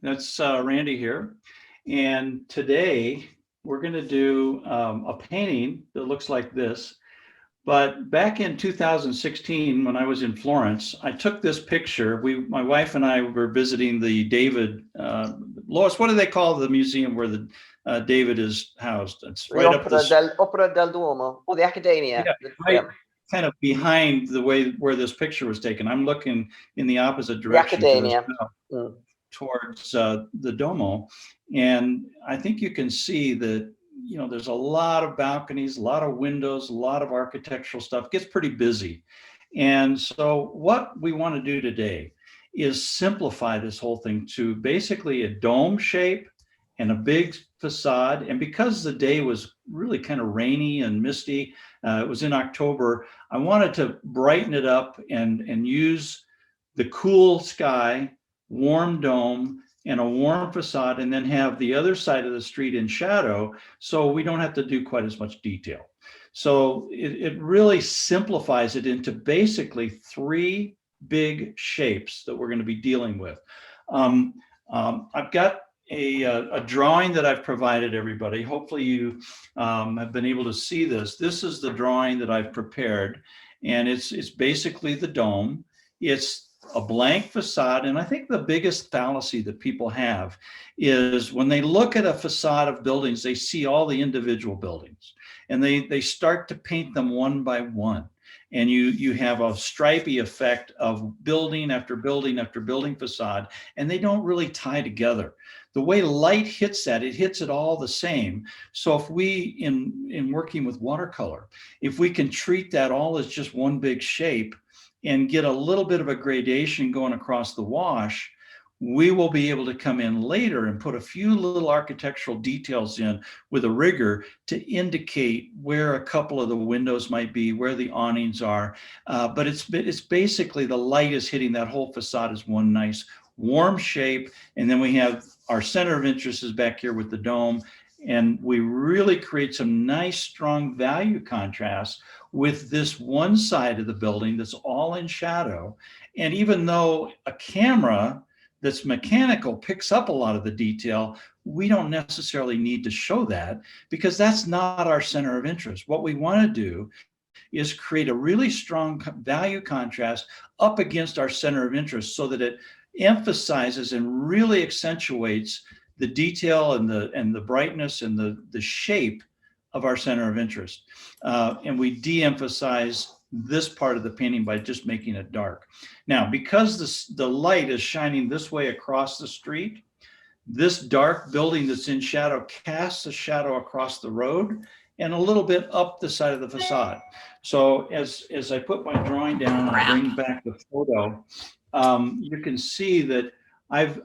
That's Randy here. And today we're going to do a painting that looks like this. But back in 2016, when I was in Florence, I took this picture. My wife and I were visiting the David, Lois, what do they call the museum where the David is housed? It's right up this, Opera del Duomo, or the Accademia. yeah, right kind of behind the way where this picture was taken. I'm looking in the opposite direction to this towards the Duomo. And I think you can see that, there's a lot of balconies, a lot of windows, a lot of architectural stuff. It gets pretty busy. And so what we want to do today is simplify this whole thing to basically a dome shape and a big facade. And because the day was really kind of rainy and misty, it was in October, I wanted to brighten it up and use the cool sky, warm dome, and a warm facade, and then have the other side of the street in shadow, so we don't have to do quite as much detail. So it really simplifies it into basically three big shapes that we're going to be dealing with. I've got a drawing that I've provided everybody. Hopefully you have been able to see this. This is the drawing that I've prepared, and it's basically the dome. It's a blank facade. And I think the biggest fallacy that people have is when they look at a facade of buildings, they see all the individual buildings and they start to paint them one by one. And you have a stripy effect of building after building after building facade, and they don't really tie together. The way light hits that, it hits it all the same. So if we, in working with watercolor, if we can treat that all as just one big shape, and get a little bit of a gradation going across the wash, we will be able to come in later and put a few little architectural details in with a rigor to indicate where a couple of the windows might be, where the awnings are. But it's basically the light is hitting that whole facade as one nice warm shape. And then we have our center of interest is back here with the dome. And we really create some nice, strong value contrast with this one side of the building that's all in shadow. And even though a camera that's mechanical picks up a lot of the detail, we don't necessarily need to show that because that's not our center of interest. What we want to do is create a really strong value contrast up against our center of interest so that it emphasizes and really accentuates the detail and the brightness and the shape of our center of interest. And we de-emphasize this part of the painting by just making it dark. Now, because the light is shining this way across the street, this dark building that's in shadow casts a shadow across the road and a little bit up the side of the facade. So as I put my drawing down and I bring back the photo, you can see that I've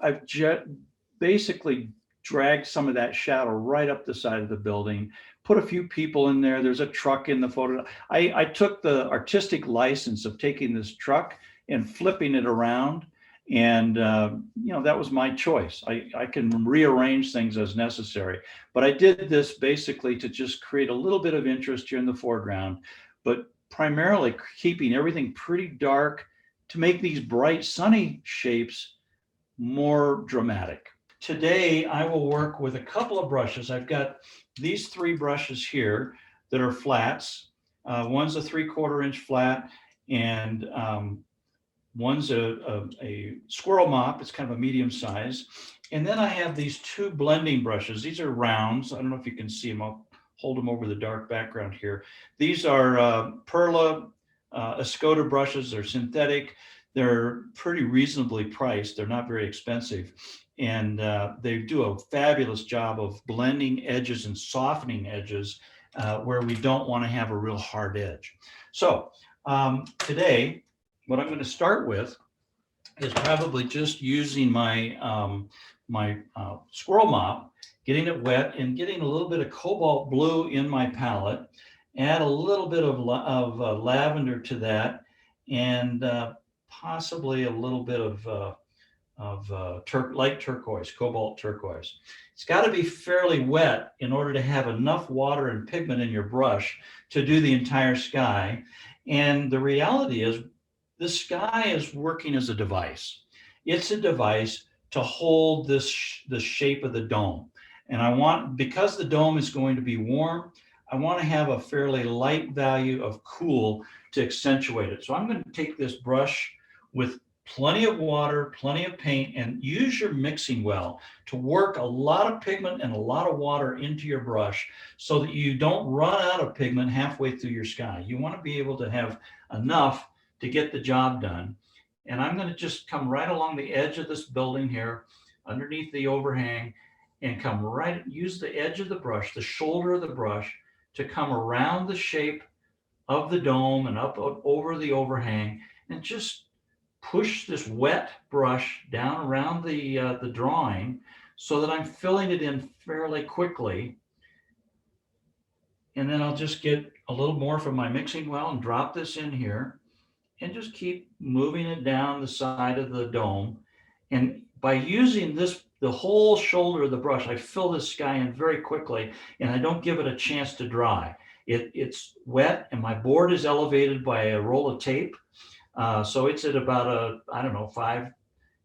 basically dragged some of that shadow right up the side of the building, put a few people in there. There's a truck in the photo. I took the artistic license of taking this truck and flipping it around. And, that was my choice. I can rearrange things as necessary, but I did this basically to just create a little bit of interest here in the foreground, but primarily keeping everything pretty dark to make these bright sunny shapes more dramatic. Today, I will work with a couple of brushes. I've got these three brushes here that are flats. One's a 3/4 inch flat, and one's a squirrel mop. It's kind of a medium size. And then I have these two blending brushes. These are rounds. I don't know if you can see them. I'll hold them over the dark background here. These are Perla Escoda brushes. They're synthetic. They're pretty reasonably priced. They're not very expensive. And they do a fabulous job of blending edges and softening edges where we don't want to have a real hard edge. So today, what I'm going to start with is probably just using my squirrel mop, getting it wet and getting a little bit of cobalt blue in my palette, add a little bit of lavender to that, and possibly a little bit of light turquoise, cobalt turquoise. It's got to be fairly wet in order to have enough water and pigment in your brush to do the entire sky. And the reality is the sky is working as a device. It's a device to hold the shape of the dome. And because the dome is going to be warm, I want to have a fairly light value of cool to accentuate it. So I'm going to take this brush with plenty of water, plenty of paint, and use your mixing well to work a lot of pigment and a lot of water into your brush so that you don't run out of pigment halfway through your sky. You want to be able to have enough to get the job done. And I'm going to just come right along the edge of this building here, underneath the overhang, and use the edge of the brush, the shoulder of the brush, to come around the shape of the dome and up over the overhang, and just push this wet brush down around the drawing so that I'm filling it in fairly quickly. And then I'll just get a little more from my mixing well and drop this in here and just keep moving it down the side of the dome. And by using the whole shoulder of the brush, I fill this sky in very quickly, and I don't give it a chance to dry. It's wet, and my board is elevated by a roll of tape. So it's at about a, 5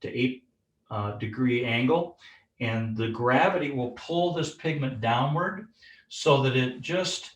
to 8 degree angle. And the gravity will pull this pigment downward so that it just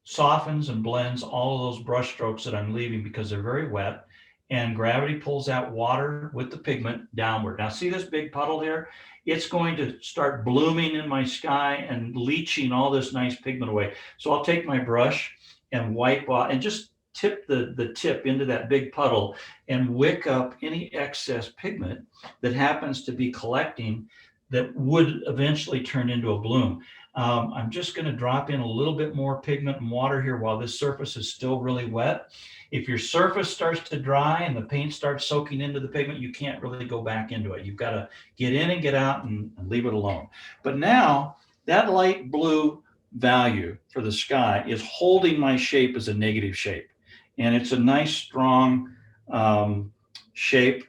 softens and blends all of those brush strokes that I'm leaving because they're very wet. And gravity pulls that water with the pigment downward. Now see this big puddle here? It's going to start blooming in my sky and leaching all this nice pigment away. So I'll take my brush and wipe off and just tip the tip into that big puddle and wick up any excess pigment that happens to be collecting that would eventually turn into a bloom. I'm just going to drop in a little bit more pigment and water here while this surface is still really wet. If your surface starts to dry and the paint starts soaking into the pigment, you can't really go back into it. You've got to get in and get out and leave it alone. But now that light blue value for the sky is holding my shape as a negative shape. And it's a nice, strong shape,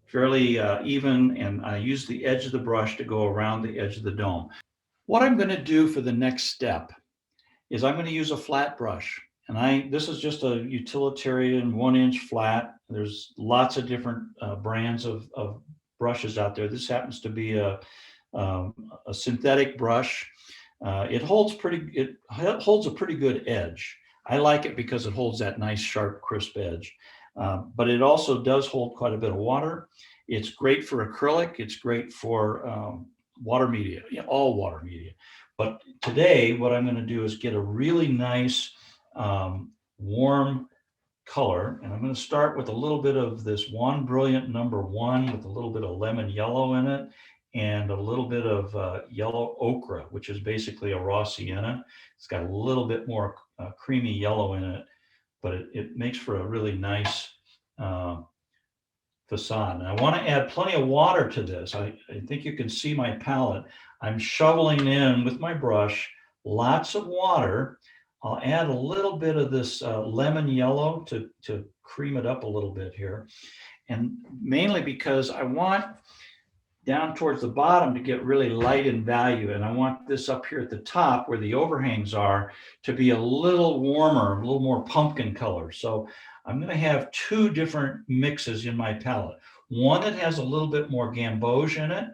fairly even, and I use the edge of the brush to go around the edge of the dome. What I'm going to do for the next step is I'm going to use a flat brush. And this is just a utilitarian 1-inch flat. There's lots of different brands of brushes out there. This happens to be a synthetic brush. It holds a pretty good edge. I like it because it holds that nice, sharp, crisp edge. But it also does hold quite a bit of water. It's great for acrylic. It's great for water media, all water media. But today, what I'm going to do is get a really nice, warm color. And I'm going to start with a little bit of this One Brilliant number 1 with a little bit of lemon yellow in it and a little bit of yellow ochre, which is basically a raw sienna. It's got a little bit more creamy yellow in it, but it makes for a really nice facade. And I want to add plenty of water to this. I think you can see my palette. I'm shoveling in with my brush lots of water. I'll add a little bit of this lemon yellow to cream it up a little bit here. And mainly because I want down towards the bottom to get really light in value. And I want this up here at the top where the overhangs are to be a little warmer, a little more pumpkin color. So I'm going to have 2 different mixes in my palette. One that has a little bit more gamboge in it.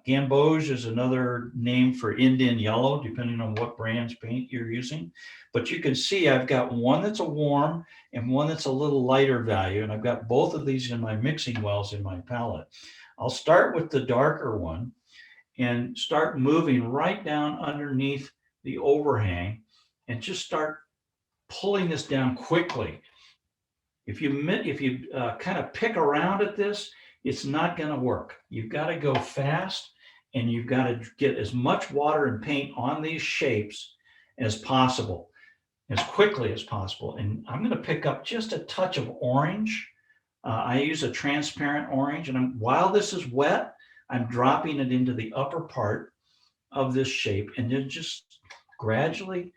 Gamboge is another name for Indian yellow, depending on what brand's paint you're using. But you can see I've got one that's a warm and one that's a little lighter value. And I've got both of these in my mixing wells in my palette. I'll start with the darker one and start moving right down underneath the overhang and just start pulling this down quickly. If you kind of pick around at this, it's not going to work. You've got to go fast, and you've got to get as much water and paint on these shapes as possible, as quickly as possible. And I'm going to pick up just a touch of orange. I use a transparent orange, and while this is wet, I'm dropping it into the upper part of this shape, and then just gradually,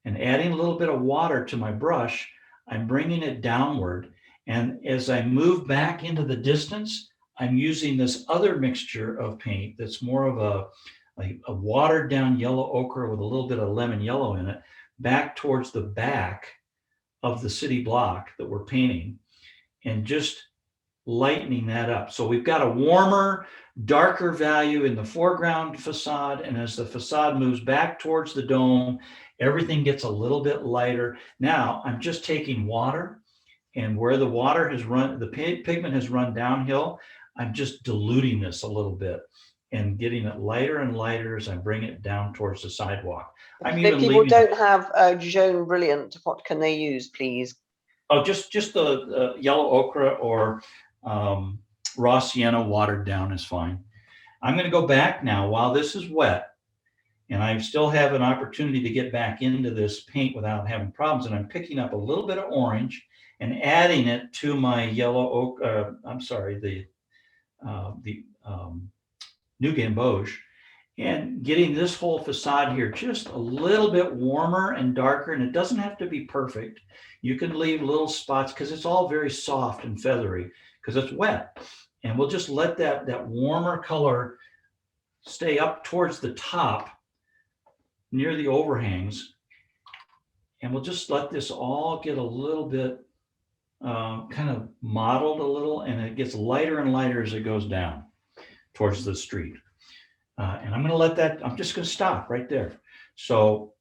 and adding a little bit of water to my brush, I'm bringing it downward. And as I move back into the distance, I'm using this other mixture of paint that's more of a watered down yellow ochre with a little bit of lemon yellow in it, back towards the back of the city block that we're painting, and just lightening that up. So we've got a warmer, darker value in the foreground facade. And as the facade moves back towards the dome, everything gets a little bit lighter. Now I'm just taking water, and where the water has run, the pigment has run downhill, I'm just diluting this a little bit and getting it lighter and lighter as I bring it down towards the sidewalk. I'm even people don't have Jaune Brilliant. What can they use, please? Oh, just the yellow ochre or raw sienna watered down is fine. I'm going to go back now while this is wet, and I still have an opportunity to get back into this paint without having problems. And I'm picking up a little bit of orange and adding it to my yellow ochre. I'm sorry, the New Gamboge, and getting this whole facade here just a little bit warmer and darker. And it doesn't have to be perfect. You can leave little spots because it's all very soft and feathery because it's wet. And we'll just let that warmer color stay up towards the top near the overhangs. And we'll just let this all get a little bit kind of mottled a little, and it gets lighter and lighter as it goes down towards the street. And I'm going to let that, I'm just going to stop right there. So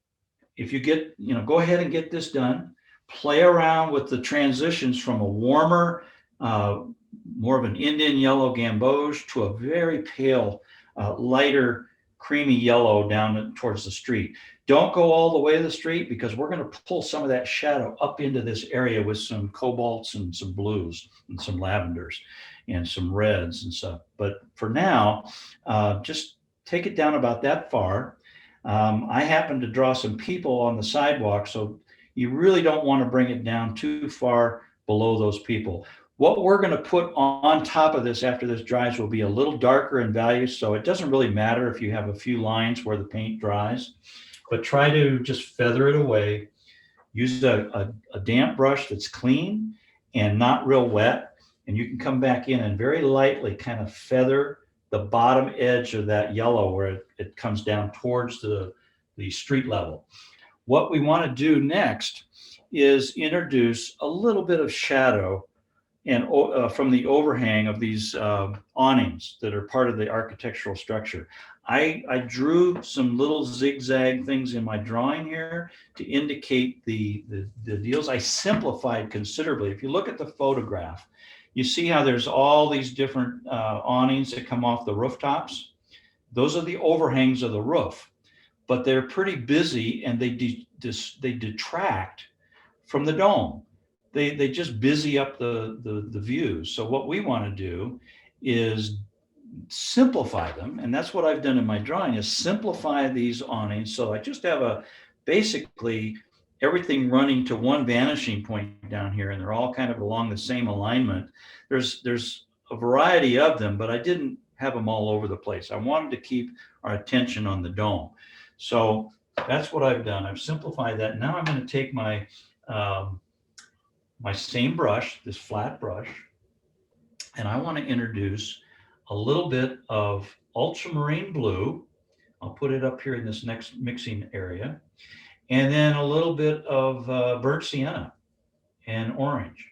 if you get, go ahead and get this done, play around with the transitions from a warmer, more of an Indian yellow gamboge to a very pale, lighter, creamy yellow down towards the street. Don't go all the way to the street because we're going to pull some of that shadow up into this area with some cobalts and some blues and some lavenders and some reds and stuff. But for now, just take it down about that far. I happen to draw some people on the sidewalk, so you really don't want to bring it down too far below those people. What we're going to put on top of this after this dries will be a little darker in value, so it doesn't really matter if you have a few lines where the paint dries, but try to just feather it away. Use a damp brush that's clean and not real wet, and you can come back in and very lightly kind of feather the bottom edge of that yellow where it comes down towards the street level. What we want to do next is introduce a little bit of shadow and from the overhang of these awnings that are part of the architectural structure. I drew some little zigzag things in my drawing here to indicate the deals. I simplified considerably. If you look at the photograph, you see how there's all these different awnings that come off the rooftops. Those are the overhangs of the roof, but they're pretty busy and they detract from the dome. They just busy up the views. So what we want to do is simplify them, and that's what I've done in my drawing, is simplify these awnings. So I just have basically everything running to one vanishing point down here, and they're all kind of along the same alignment. There's a variety of them, but I didn't have them all over the place. I wanted to keep our attention on the dome. So that's what I've done. I've simplified that. Now I'm going to take my my same brush, this flat brush, and I want to introduce a little bit of ultramarine blue. I'll put it up here in this next mixing area. And then a little bit of burnt sienna and orange.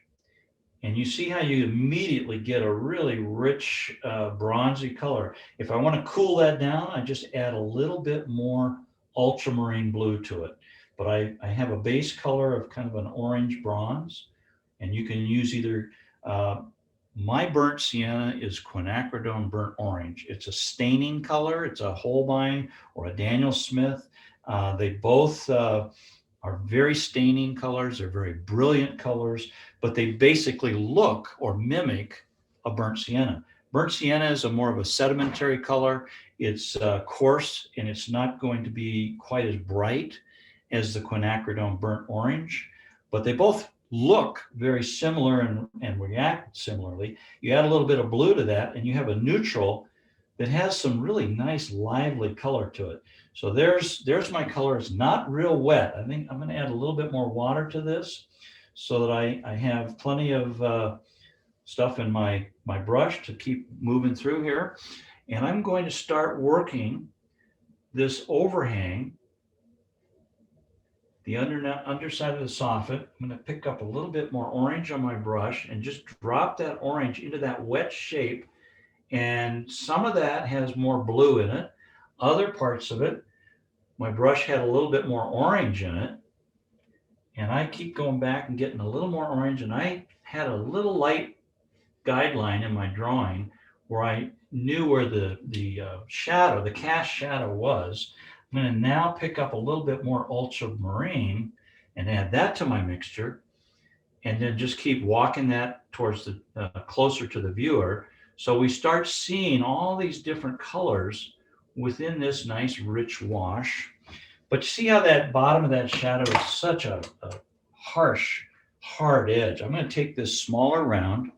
And you see how you immediately get a really rich bronzy color. If I want to cool that down, I just add a little bit more ultramarine blue to it. But I have a base color of kind of an orange bronze, and you can use either, my burnt sienna is quinacridone burnt orange. It's a staining color. It's a Holbein or a Daniel Smith. They both are very staining colors. They're very brilliant colors, but they basically look or mimic a burnt sienna. Burnt sienna is more of a sedimentary color. It's coarse, and it's not going to be quite as bright as the quinacridone burnt orange, but they both look very similar and react similarly. You add a little bit of blue to that, and you have a neutral that has some really nice lively color to it. So there's my color. It's not real wet. I think I'm going to add a little bit more water to this so that I have plenty of stuff in my brush to keep moving through here. And I'm going to start working this overhang the underside of the soffit. I'm going to pick up a little bit more orange on my brush and just drop that orange into that wet shape. And some of that has more blue in it. Other parts of it, my brush had a little bit more orange in it. And I keep going back and getting a little more orange. And I had a little light guideline in my drawing where I knew where the shadow, the cast shadow was. I'm going to now pick up a little bit more ultramarine and add that to my mixture, and then just keep walking that towards the closer to the viewer. So we start seeing all these different colors within this nice rich wash. But see how that bottom of that shadow is such a harsh, hard edge. I'm going to take this smaller round,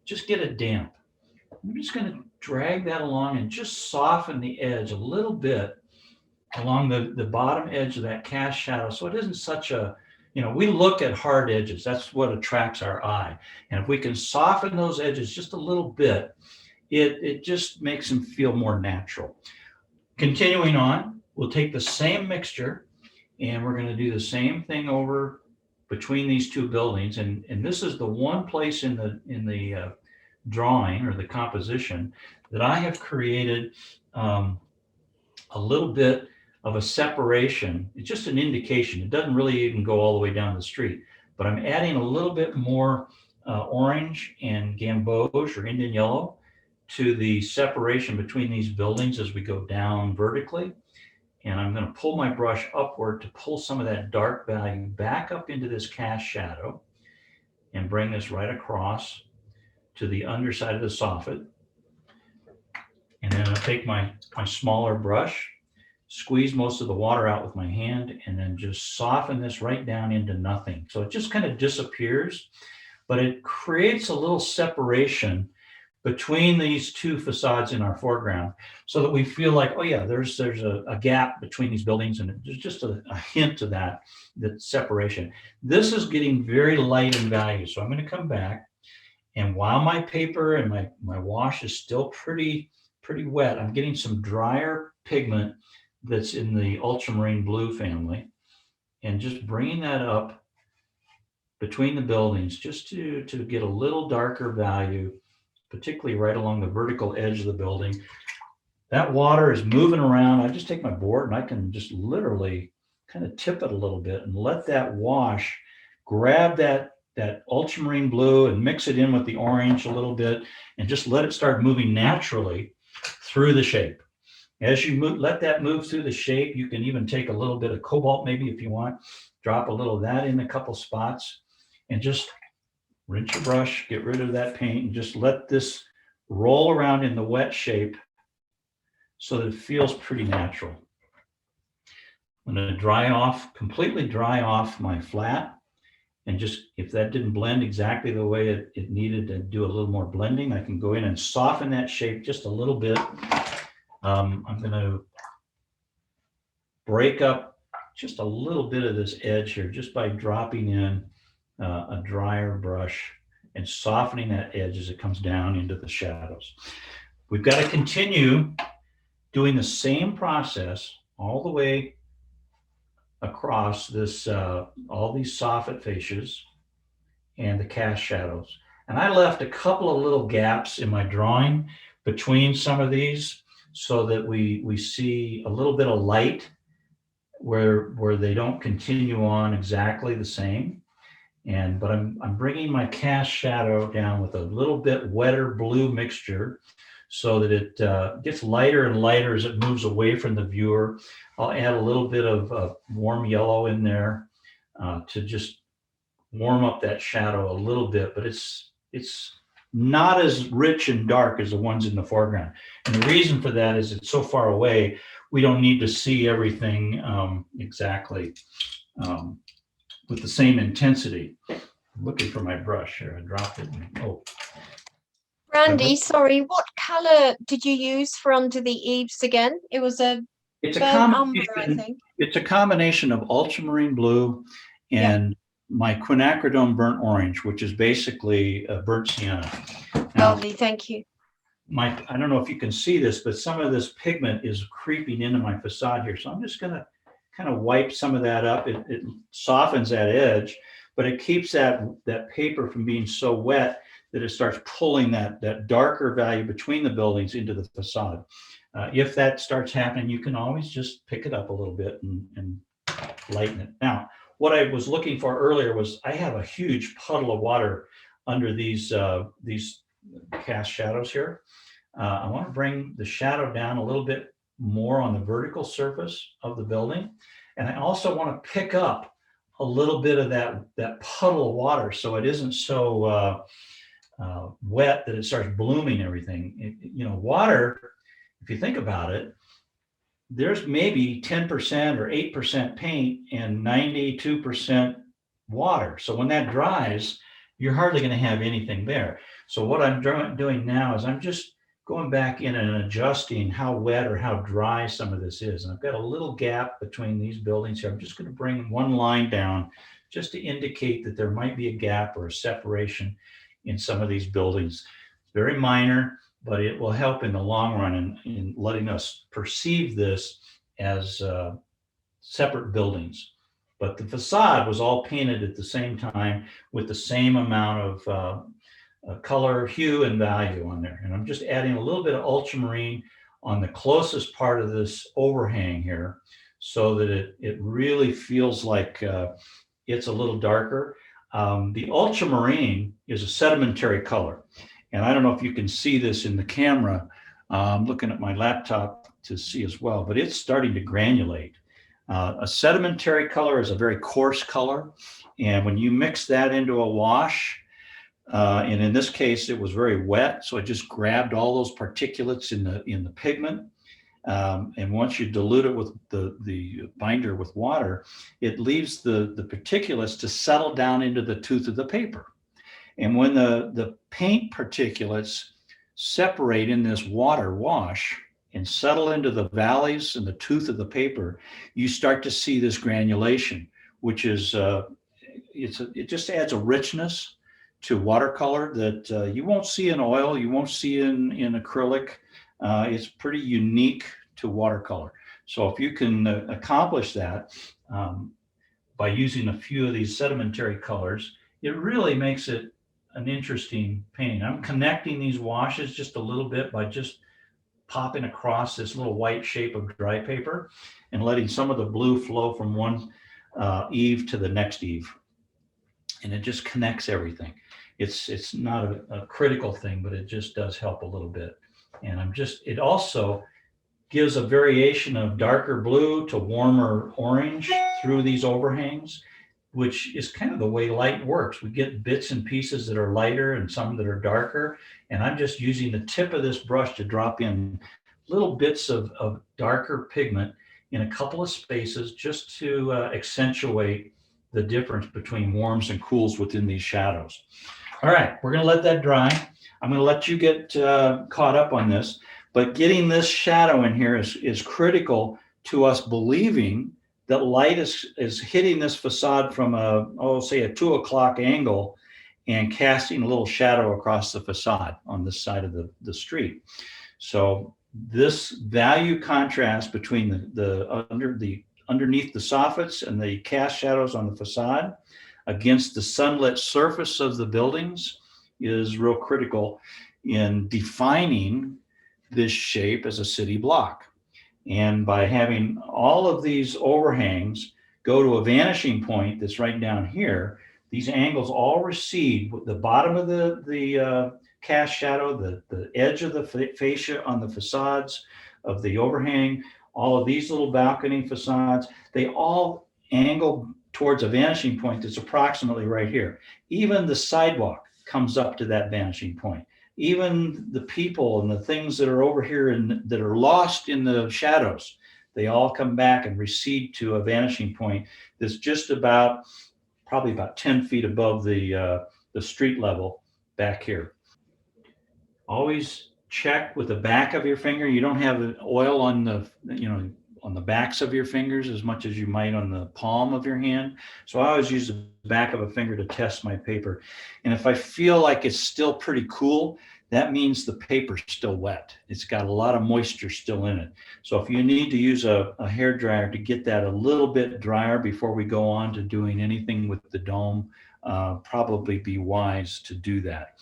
just get it damp. I'm just going to drag that along and just soften the edge a little bit along the bottom edge of that cast shadow. So it isn't such a, we look at hard edges. That's what attracts our eye. And if we can soften those edges just a little bit, it just makes them feel more natural. Continuing on, we'll take the same mixture and we're going to do the same thing over between these two buildings. And this is the one place in the drawing or the composition that I have created a little bit of a separation. It's just an indication. It doesn't really even go all the way down the street, but I'm adding a little bit more orange and gamboge or Indian yellow to the separation between these buildings as we go down vertically. And I'm going to pull my brush upward to pull some of that dark value back up into this cast shadow and bring this right across to the underside of the soffit. And then I'll take my smaller brush, squeeze most of the water out with my hand, and then just soften this right down into nothing. So it just kind of disappears, but it creates a little separation between these two facades in our foreground so that we feel like, oh yeah, there's a gap between these buildings, and there's just a hint of that separation. This is getting very light in value. So I'm going to come back, and while my paper and my wash is still pretty wet, I'm getting some drier pigment that's in the ultramarine blue family, and just bringing that up between the buildings just to get a little darker value, particularly right along the vertical edge of the building. That water is moving around. I just take my board and I can just literally kind of tip it a little bit and let that wash grab that ultramarine blue and mix it in with the orange a little bit and just let it start moving naturally through the shape. As you let that move through the shape, you can even take a little bit of cobalt maybe if you want, drop a little of that in a couple spots, and just rinse your brush, get rid of that paint, and just let this roll around in the wet shape so that it feels pretty natural. I'm going to completely dry off my flat, and just, if that didn't blend exactly the way it needed to do a little more blending, I can go in and soften that shape just a little bit. I'm going to break up just a little bit of this edge here just by dropping in a drier brush and softening that edge as it comes down into the shadows. We've got to continue doing the same process all the way across this, all these soffit fascias and the cast shadows. And I left a couple of little gaps in my drawing between some of these so that we see a little bit of light where they don't continue on exactly the same. But I'm bringing my cast shadow down with a little bit wetter blue mixture so that it gets lighter and lighter as it moves away from the viewer. I'll add a little bit of warm yellow in there to just warm up that shadow a little bit, but it's not as rich and dark as the ones in the foreground. And the reason for that is it's so far away, we don't need to see everything exactly with the same intensity. I'm looking for my brush here. I dropped it. Oh. Randy, sorry, what color did you use for under the eaves again? It was it's a burnt umber, I think. It's a combination of ultramarine blue and my quinacridone burnt orange, which is basically a burnt sienna. Now, lovely, thank you. I don't know if you can see this, but some of this pigment is creeping into my facade here. So I'm just going to kind of wipe some of that up. It softens that edge, but it keeps that paper from being so wet that it starts pulling that darker value between the buildings into the facade. If that starts happening, you can always just pick it up a little bit and lighten it. Now, what I was looking for earlier was I have a huge puddle of water under these cast shadows here. I want to bring the shadow down a little bit more on the vertical surface of the building. And I also want to pick up a little bit of that puddle of water so it isn't so wet that it starts blooming everything. Water, if you think about it, there's maybe 10% or 8% paint and 92% water. So when that dries, you're hardly going to have anything there. So what I'm doing now is I'm just going back in and adjusting how wet or how dry some of this is. And I've got a little gap between these buildings here. I'm just going to bring one line down just to indicate that there might be a gap or a separation in some of these buildings. It's very minor, but it will help in the long run in letting us perceive this as separate buildings. But the facade was all painted at the same time with the same amount of color, hue, and value on there. And I'm just adding a little bit of ultramarine on the closest part of this overhang here so that it really feels like it's a little darker. The ultramarine is a sedimentary color. And I don't know if you can see this in the camera. I'm looking at my laptop to see as well, but it's starting to granulate. A sedimentary color is a very coarse color. And when you mix that into a wash, and in this case, it was very wet, so it just grabbed all those particulates in the pigment. And once you dilute it with the binder with water, it leaves the particulates to settle down into the tooth of the paper. And when the paint particulates separate in this water wash and settle into the valleys and the tooth of the paper, you start to see this granulation, which is it just adds a richness to watercolor that you won't see in oil, you won't see in acrylic. It's pretty unique to watercolor. So if you can accomplish that by using a few of these sedimentary colors, it really makes it an interesting painting. I'm connecting these washes just a little bit by just popping across this little white shape of dry paper and letting some of the blue flow from one eave to the next eave. And it just connects everything. It's not a critical thing, but it just does help a little bit. And it also gives a variation of darker blue to warmer orange through these overhangs, which is kind of the way light works. We get bits and pieces that are lighter and some that are darker. And I'm just using the tip of this brush to drop in little bits of darker pigment in a couple of spaces just to accentuate the difference between warms and cools within these shadows. All right, we're gonna let that dry. I'm gonna let you get caught up on this, but getting this shadow in here is critical to us believing that light is hitting this facade from say a 2 o'clock angle and casting a little shadow across the facade on this side of the street. So this value contrast between underneath the soffits and the cast shadows on the facade against the sunlit surface of the buildings is real critical in defining this shape as a city block. And by having all of these overhangs go to a vanishing point that's right down here, these angles all recede. The bottom of the cast shadow, the edge of the fascia on the facades of the overhang, all of these little balcony facades, they all angle towards a vanishing point that's approximately right here. Even the sidewalk comes up to that vanishing point. Even the people and the things that are over here and that are lost in the shadows, they all come back and recede to a vanishing point that's just probably about 10 feet above the street level back here. Always check with the back of your finger. You don't have oil on the backs of your fingers as much as you might on the palm of your hand. So I always use the back of a finger to test my paper. And if I feel like it's still pretty cool, that means the paper's still wet. It's got a lot of moisture still in it. So if you need to use a hair dryer to get that a little bit drier before we go on to doing anything with the dome, probably be wise to do that,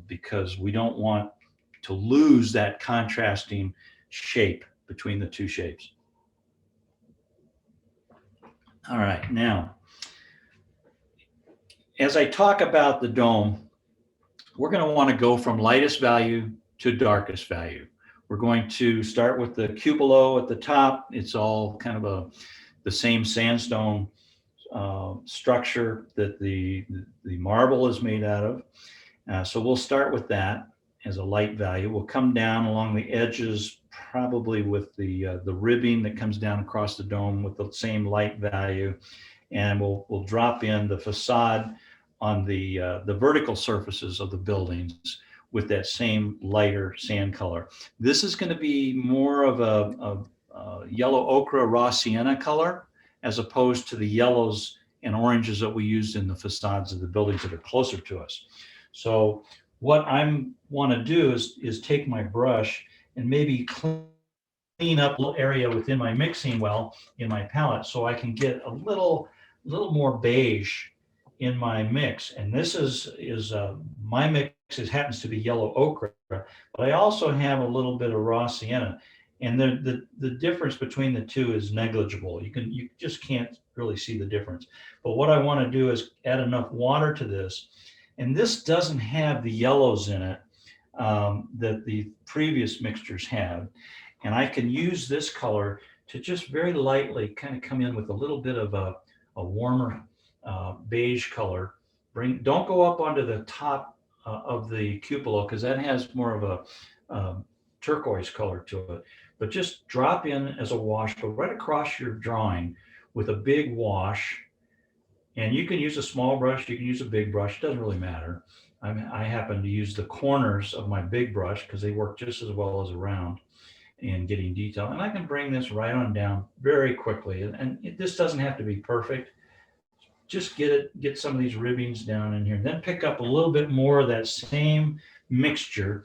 because we don't want to lose that contrasting shape between the two shapes. All right, now, as I talk about the dome, we're going to want to go from lightest value to darkest value. We're going to start with the cupola at the top. It's all kind of the same sandstone structure that the marble is made out of. So we'll start with that as a light value. We'll come down along the edges, probably with the ribbing that comes down across the dome with the same light value. And we'll drop in the facade on the vertical surfaces of the buildings with that same lighter sand color. This is going to be more of a yellow ochre raw sienna color, as opposed to the yellows and oranges that we used in the facades of the buildings that are closer to us. So what I want to do is take my brush and maybe clean up a little area within my mixing well in my palette, so I can get a little more beige in my mix. And this is my mix happens to be yellow ochre, but I also have a little bit of raw sienna. And the difference between the two is negligible. You just can't really see the difference. But what I want to do is add enough water to this. And this doesn't have the yellows in it that the previous mixtures have. And I can use this color to just very lightly kind of come in with a little bit of a warmer beige color. Don't go up onto the top of the cupola, because that has more of a turquoise color to it. But just drop in as a wash, go right across your drawing with a big wash. And you can use a small brush, you can use a big brush, it doesn't really matter. I happen to use the corners of my big brush because they work just as well as around in getting detail. And I can bring this right on down very quickly. And this doesn't have to be perfect. Just get some of these ribbings down in here. And then pick up a little bit more of that same mixture.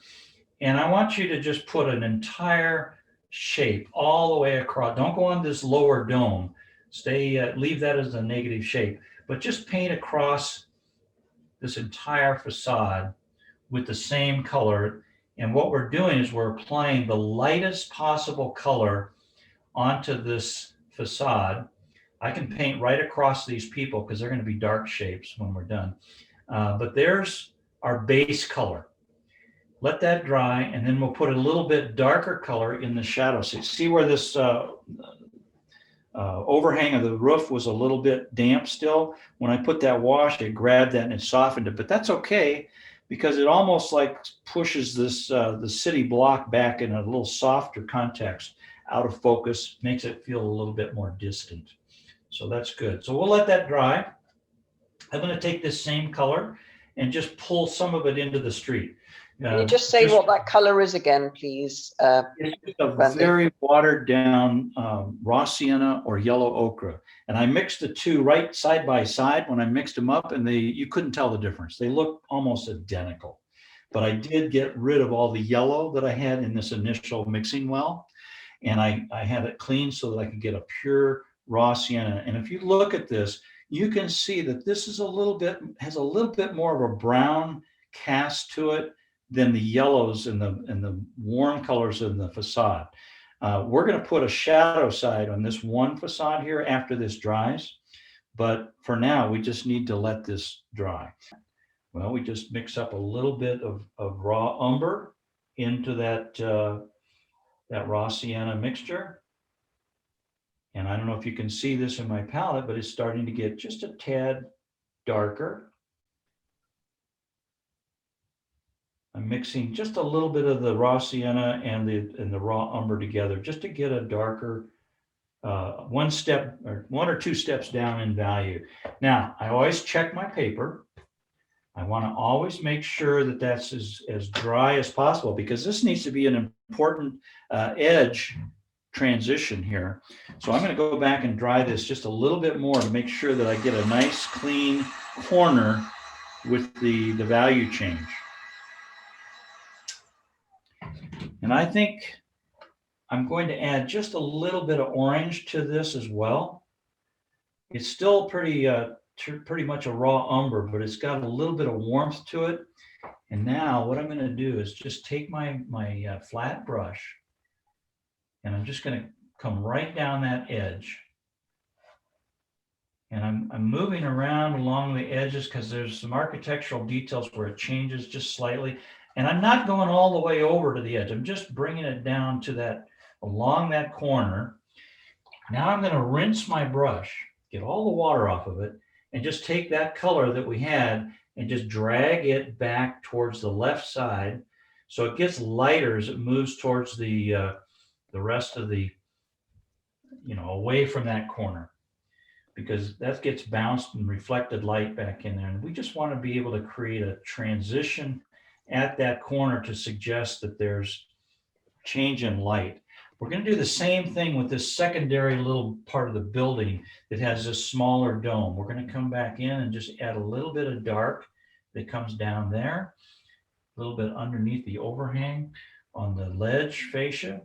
And I want you to just put an entire shape all the way across. Don't go on this lower dome. Leave that as a negative shape, but just paint across this entire facade with the same color. And what we're doing is we're applying the lightest possible color onto this facade. I can paint right across these people because they're going to be dark shapes when we're done. But there's our base color. Let that dry, and then we'll put a little bit darker color in the shadow. So see where this overhang of the roof was a little bit damp still? When I put that wash, it grabbed that and it softened it. But that's okay, because it almost like pushes this the city block back in a little softer context, out of focus, makes it feel a little bit more distant. So that's good. So we'll let that dry. I'm going to take this same color and just pull some of it into the street. Can you just say what that color is again, please? It's just a very watered down raw sienna or yellow ochre. And I mixed the two right side by side when I mixed them up, and you couldn't tell the difference. They look almost identical. But I did get rid of all the yellow that I had in this initial mixing well. And I had it clean so that I could get a pure raw sienna. And if you look at this, you can see that this is has a little bit more of a brown cast to it than the yellows and the warm colors in the facade. We're going to put a shadow side on this one facade here after this dries, but for now we just need to let this dry. Well, we just mix up a little bit of raw umber into that raw sienna mixture. And I don't know if you can see this in my palette, but it's starting to get just a tad darker. I'm mixing just a little bit of the raw sienna and the raw umber together, just to get a darker one or two steps down in value. Now, I always check my paper. I want to always make sure that that's as dry as possible, because this needs to be an important edge transition here. So I'm going to go back and dry this just a little bit more to make sure that I get a nice clean corner with the value change. And I think I'm going to add just a little bit of orange to this as well. It's still pretty much a raw umber, but it's got a little bit of warmth to it. And now what I'm going to do is just take my flat brush, and I'm just going to come right down that edge. And I'm moving around along the edges because there's some architectural details where it changes just slightly. And I'm not going all the way over to the edge. I'm just bringing it down to that, along that corner. Now I'm going to rinse my brush, get all the water off of it, and just take that color that we had and just drag it back towards the left side. So it gets lighter as it moves towards the rest of the, away from that corner, because that gets bounced and reflected light back in there. And we just want to be able to create a transition at that corner to suggest that there's change in light. We're going to do the same thing with this secondary little part of the building that has this smaller dome. We're going to come back in and just add a little bit of dark that comes down there, a little bit underneath the overhang on the ledge fascia,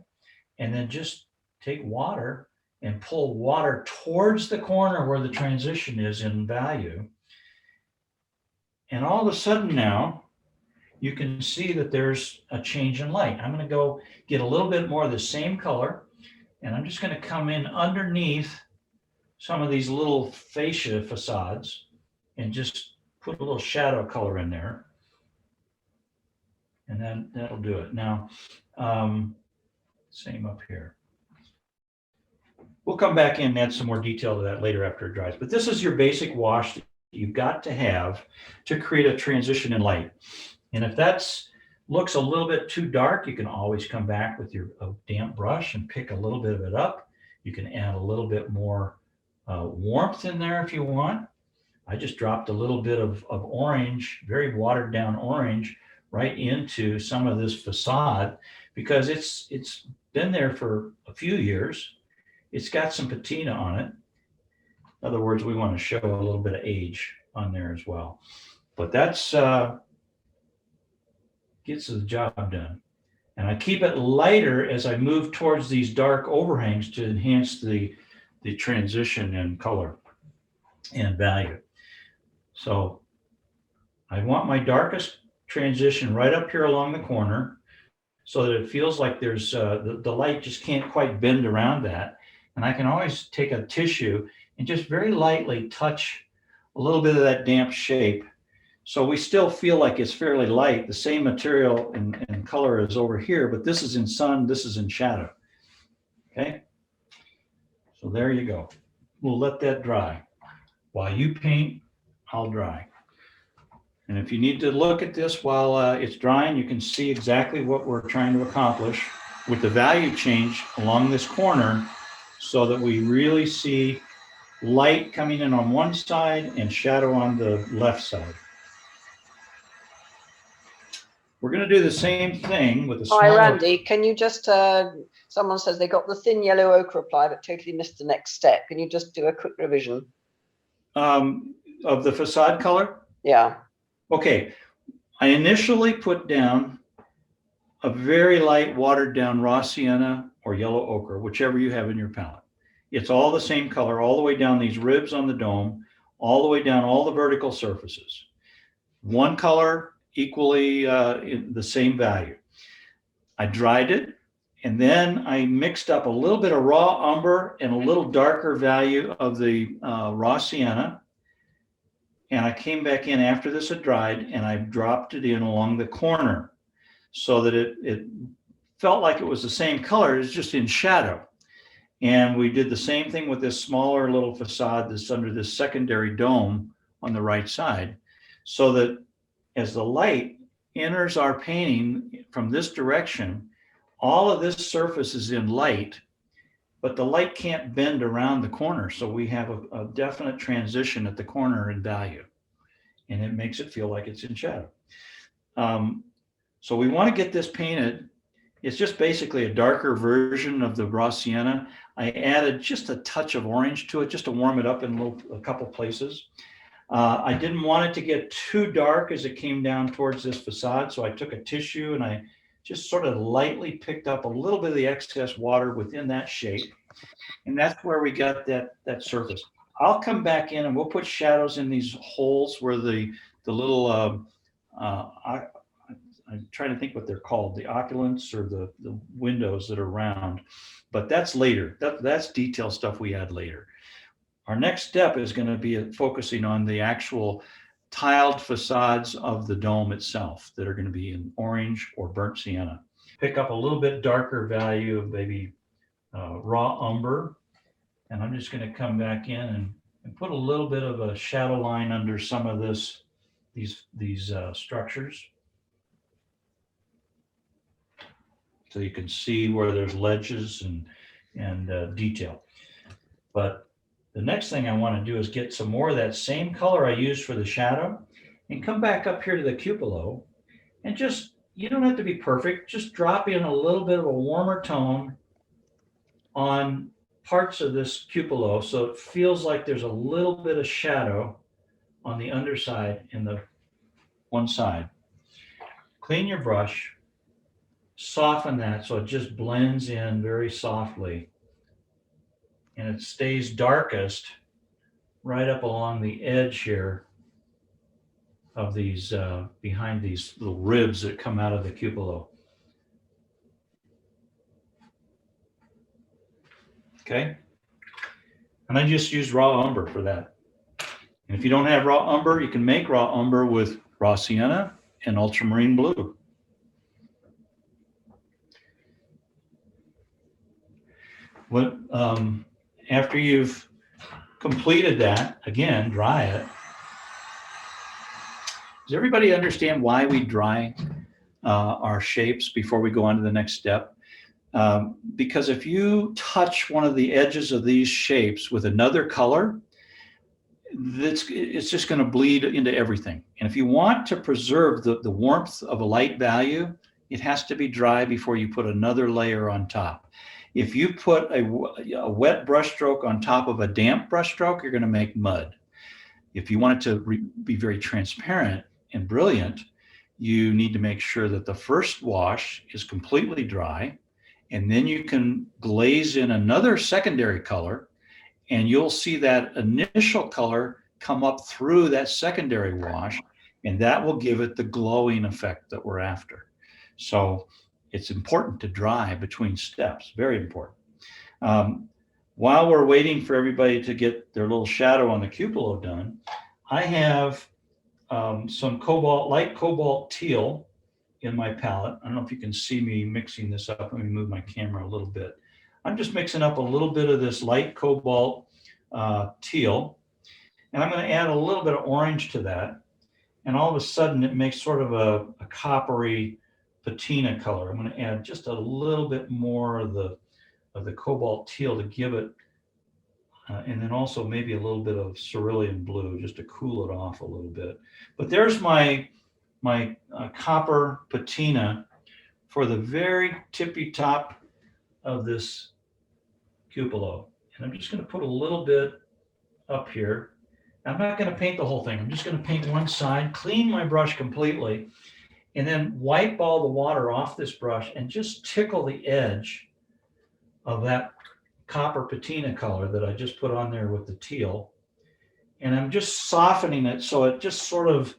and then just take water and pull water towards the corner where the transition is in value. And all of a sudden now, you can see that there's a change in light. I'm going to go get a little bit more of the same color, and I'm just going to come in underneath some of these little fascia facades and just put a little shadow color in there. And then that'll do it. Now, same up here. We'll come back in and add some more detail to that later after it dries. But this is your basic wash that you've got to have to create a transition in light. And if that looks a little bit too dark, you can always come back with your damp brush and pick a little bit of it up. You can add a little bit more warmth in there if you want. I just dropped a little bit of orange, very watered down orange, right into some of this facade because it's been there for a few years. It's got some patina on it. In other words, we want to show a little bit of age on there as well. But that's gets the job done. And I keep it lighter as I move towards these dark overhangs to enhance the transition in color and value. So I want my darkest transition right up here along the corner so that it feels like there's the light just can't quite bend around that. And I can always take a tissue and just very lightly touch a little bit of that damp shape. So we still feel like it's fairly light. The same material and color is over here, but this is in sun, this is in shadow. Okay. So there you go. We'll let that dry. While you paint, I'll dry. And if you need to look at this while it's drying, you can see exactly what we're trying to accomplish with the value change along this corner so that we really see light coming in on one side and shadow on the left side. We're going to do the same thing with the smaller... Hi, Randy. Can you just, someone says they got the thin yellow ochre apply, but totally missed the next step. Can you just do a quick revision? Of the facade color? Yeah. Okay. I initially put down a very light watered down raw sienna or yellow ochre, whichever you have in your palette. It's all the same color all the way down these ribs on the dome, all the way down all the vertical surfaces. One color, equally in the same value. I dried it, and then I mixed up a little bit of raw umber and a little darker value of the raw sienna. And I came back in after this had dried and I dropped it in along the corner so that it felt like it was the same color, it's just in shadow. And we did the same thing with this smaller little facade that's under this secondary dome on the right side, so that as the light enters our painting from this direction, all of this surface is in light, but the light can't bend around the corner. So we have a definite transition at the corner in value, and it makes it feel like it's in shadow. So we want to get this painted. It's just basically a darker version of the raw sienna. I added just a touch of orange to it just to warm it up in a couple places. I didn't want it to get too dark as it came down towards this facade, so I took a tissue and I just sort of lightly picked up a little bit of the excess water within that shape. And that's where we got that surface. I'll come back in and we'll put shadows in these holes where the little, I'm trying to think what they're called, the oculants or the windows that are round, but that's later. That's detail stuff we add later. Our next step is going to be focusing on the actual tiled facades of the dome itself that are going to be in orange or burnt sienna. Pick up a little bit darker value of maybe raw umber, and I'm just going to come back in and put a little bit of a shadow line under some of these structures, so you can see where there's ledges and detail. But the next thing I want to do is get some more of that same color I used for the shadow and come back up here to the cupola and just, you don't have to be perfect, just drop in a little bit of a warmer tone on parts of this cupola so it feels like there's a little bit of shadow on the underside in the one side. Clean your brush, soften that so it just blends in very softly, and it stays darkest right up along the edge here of these, behind these little ribs that come out of the cupola. Okay, and I just use raw umber for that. And if you don't have raw umber, you can make raw umber with raw sienna and ultramarine blue. What, after you've completed that, again, dry it. Does everybody understand why we dry our shapes before we go on to the next step? Because if you touch one of the edges of these shapes with another color, it's just going to bleed into everything. And if you want to preserve the warmth of a light value, it has to be dry before you put another layer on top. If you put a wet brush stroke on top of a damp brush stroke, you're going to make mud. If you want it to be very transparent and brilliant, you need to make sure that the first wash is completely dry, and then you can glaze in another secondary color, and you'll see that initial color come up through that secondary wash, and that will give it the glowing effect that we're after. So it's important to dry between steps, very important. While we're waiting for everybody to get their little shadow on the cupola done, I have some light cobalt teal in my palette. I don't know if you can see me mixing this up. Let me move my camera a little bit. I'm just mixing up a little bit of this light cobalt teal, and I'm going to add a little bit of orange to that. And all of a sudden it makes sort of a coppery patina color. I'm going to add just a little bit more of the cobalt teal to give it, and then also maybe a little bit of cerulean blue just to cool it off a little bit. But there's my copper patina for the very tippy top of this cupola. And I'm just going to put a little bit up here. I'm not going to paint the whole thing. I'm just going to paint one side, clean my brush completely, and then wipe all the water off this brush and just tickle the edge of that copper patina color that I just put on there with the teal. And I'm just softening it so it just sort of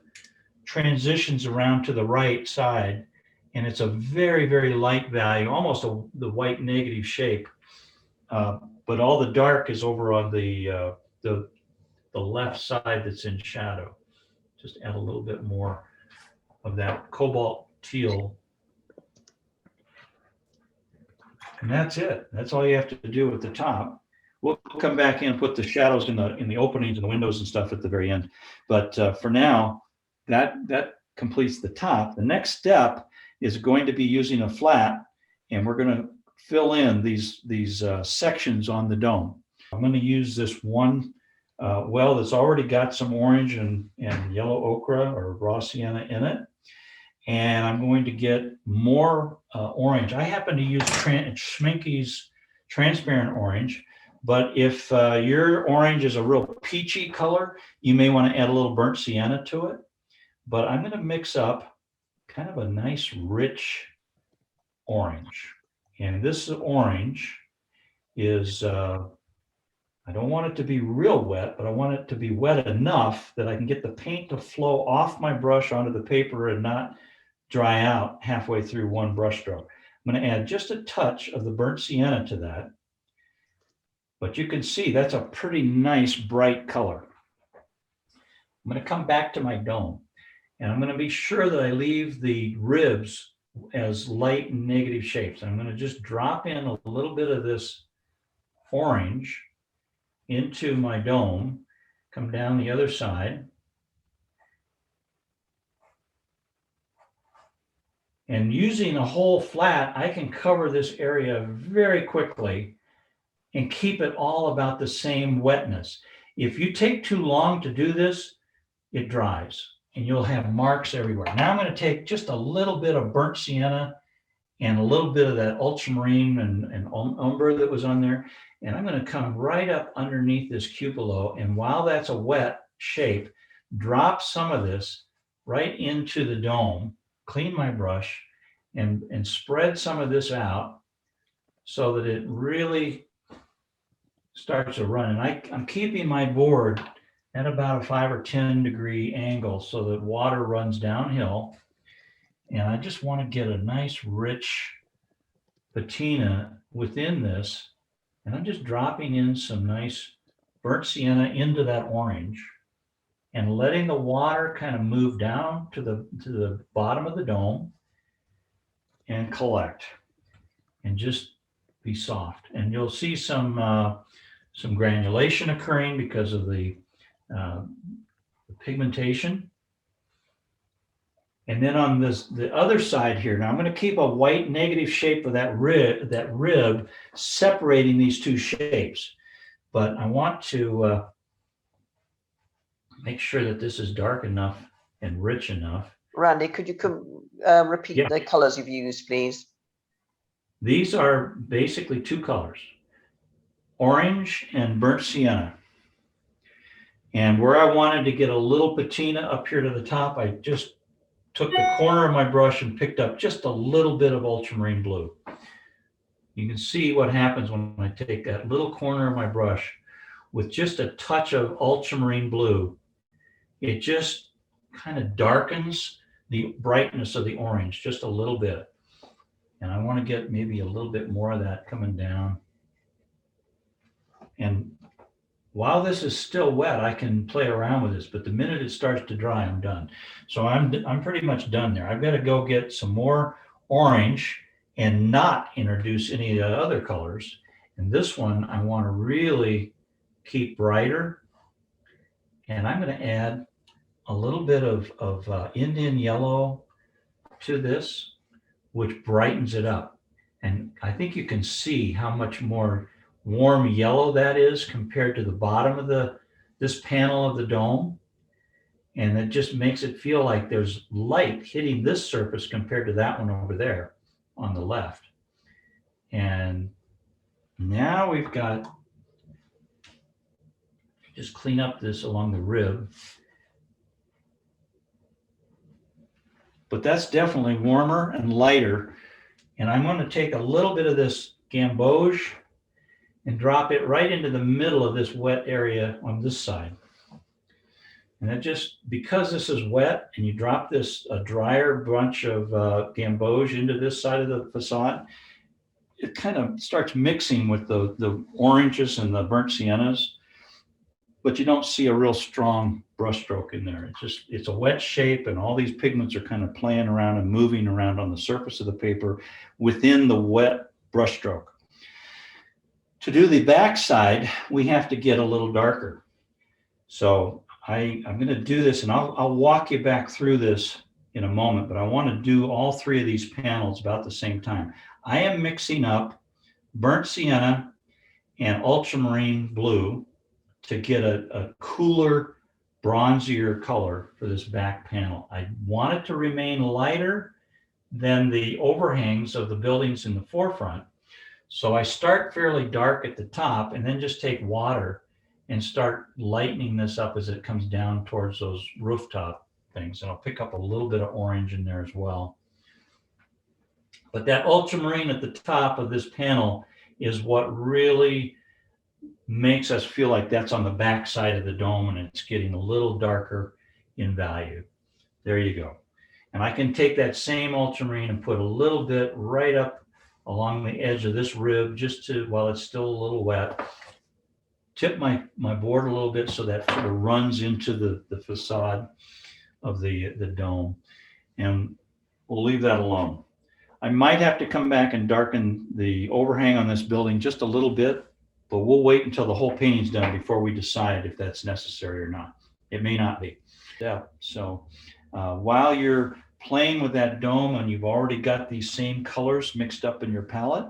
transitions around to the right side. And it's a very, very light value, almost the white negative shape. But all the dark is over on the left side that's in shadow. Just add a little bit more of that cobalt teal. And that's it. That's all you have to do at the top. We'll come back in and put the shadows in the openings and the windows and stuff at the very end. But for now, that completes the top. The next step is going to be using a flat, and we're going to fill in these sections on the dome. I'm going to use this one well that's already got some orange and yellow ochre or raw sienna in it. And I'm going to get more orange. I happen to use Schmincke's transparent orange, but if your orange is a real peachy color, you may want to add a little burnt sienna to it. But I'm going to mix up kind of a nice rich orange. And this orange is, I don't want it to be real wet, but I want it to be wet enough that I can get the paint to flow off my brush onto the paper and not dry out halfway through one brush stroke. I'm going to add just a touch of the burnt sienna to that. But you can see that's a pretty nice bright color. I'm going to come back to my dome, and I'm going to be sure that I leave the ribs as light and negative shapes. I'm going to just drop in a little bit of this orange into my dome, come down the other side. And using a whole flat, I can cover this area very quickly and keep it all about the same wetness. If you take too long to do this, it dries and you'll have marks everywhere. Now I'm going to take just a little bit of burnt sienna and a little bit of that ultramarine and umber that was on there. And I'm going to come right up underneath this cupola. And while that's a wet shape, drop some of this right into the dome, clean my brush, and spread some of this out so that it really starts to run. And I'm keeping my board at about a 5 or 10 degree angle so that water runs downhill. And I just want to get a nice rich patina within this. And I'm just dropping in some nice burnt sienna into that orange and letting the water kind of move down to the bottom of the dome and collect and just be soft. And you'll see some granulation occurring because of the pigmentation. And then on the other side here, now I'm going to keep a white negative shape of that rib separating these two shapes. But I want to make sure that this is dark enough and rich enough. Randy, could you repeat the colors you've used, please? These are basically two colors, orange and burnt sienna. And where I wanted to get a little patina up here to the top, I just took the corner of my brush and picked up just a little bit of ultramarine blue. You can see what happens when I take that little corner of my brush with just a touch of ultramarine blue. It just kind of darkens the brightness of the orange just a little bit. And I want to get maybe a little bit more of that coming down. And while this is still wet, I can play around with this, but the minute it starts to dry, I'm done. So I'm pretty much done there. I've got to go get some more orange and not introduce any of the other colors. And this one, I want to really keep brighter. And I'm going to add a little bit of Indian yellow to this, which brightens it up. And I think you can see how much more warm yellow that is compared to the bottom of this panel of the dome. And it just makes it feel like there's light hitting this surface compared to that one over there on the left. And now we've got, just clean up this along the rib. But that's definitely warmer and lighter. And I'm going to take a little bit of this gamboge and drop it right into the middle of this wet area on this side. And it just, because this is wet and you drop this a drier bunch of gamboge into this side of the facade, it kind of starts mixing with the oranges and the burnt siennas, but you don't see a real strong brush stroke in there. It's a wet shape, and all these pigments are kind of playing around and moving around on the surface of the paper within the wet brush stroke. To do the back side, we have to get a little darker. So I'm going to do this, and I'll walk you back through this in a moment, but I want to do all three of these panels about the same time. I am mixing up burnt sienna and ultramarine blue to get a cooler, bronzier color for this back panel. I want it to remain lighter than the overhangs of the buildings in the forefront. So I start fairly dark at the top and then just take water and start lightening this up as it comes down towards those rooftop things. And I'll pick up a little bit of orange in there as well. But that ultramarine at the top of this panel is what really makes us feel like that's on the back side of the dome, and it's getting a little darker in value. There you go. And I can take that same ultramarine and put a little bit right up along the edge of this rib, just to, while it's still a little wet, tip my board a little bit so that sort of runs into the facade of the dome. And we'll leave that alone. I might have to come back and darken the overhang on this building just a little bit, but we'll wait until the whole painting's done before we decide if that's necessary or not. It may not be. Yeah. So while you're playing with that dome and you've already got these same colors mixed up in your palette,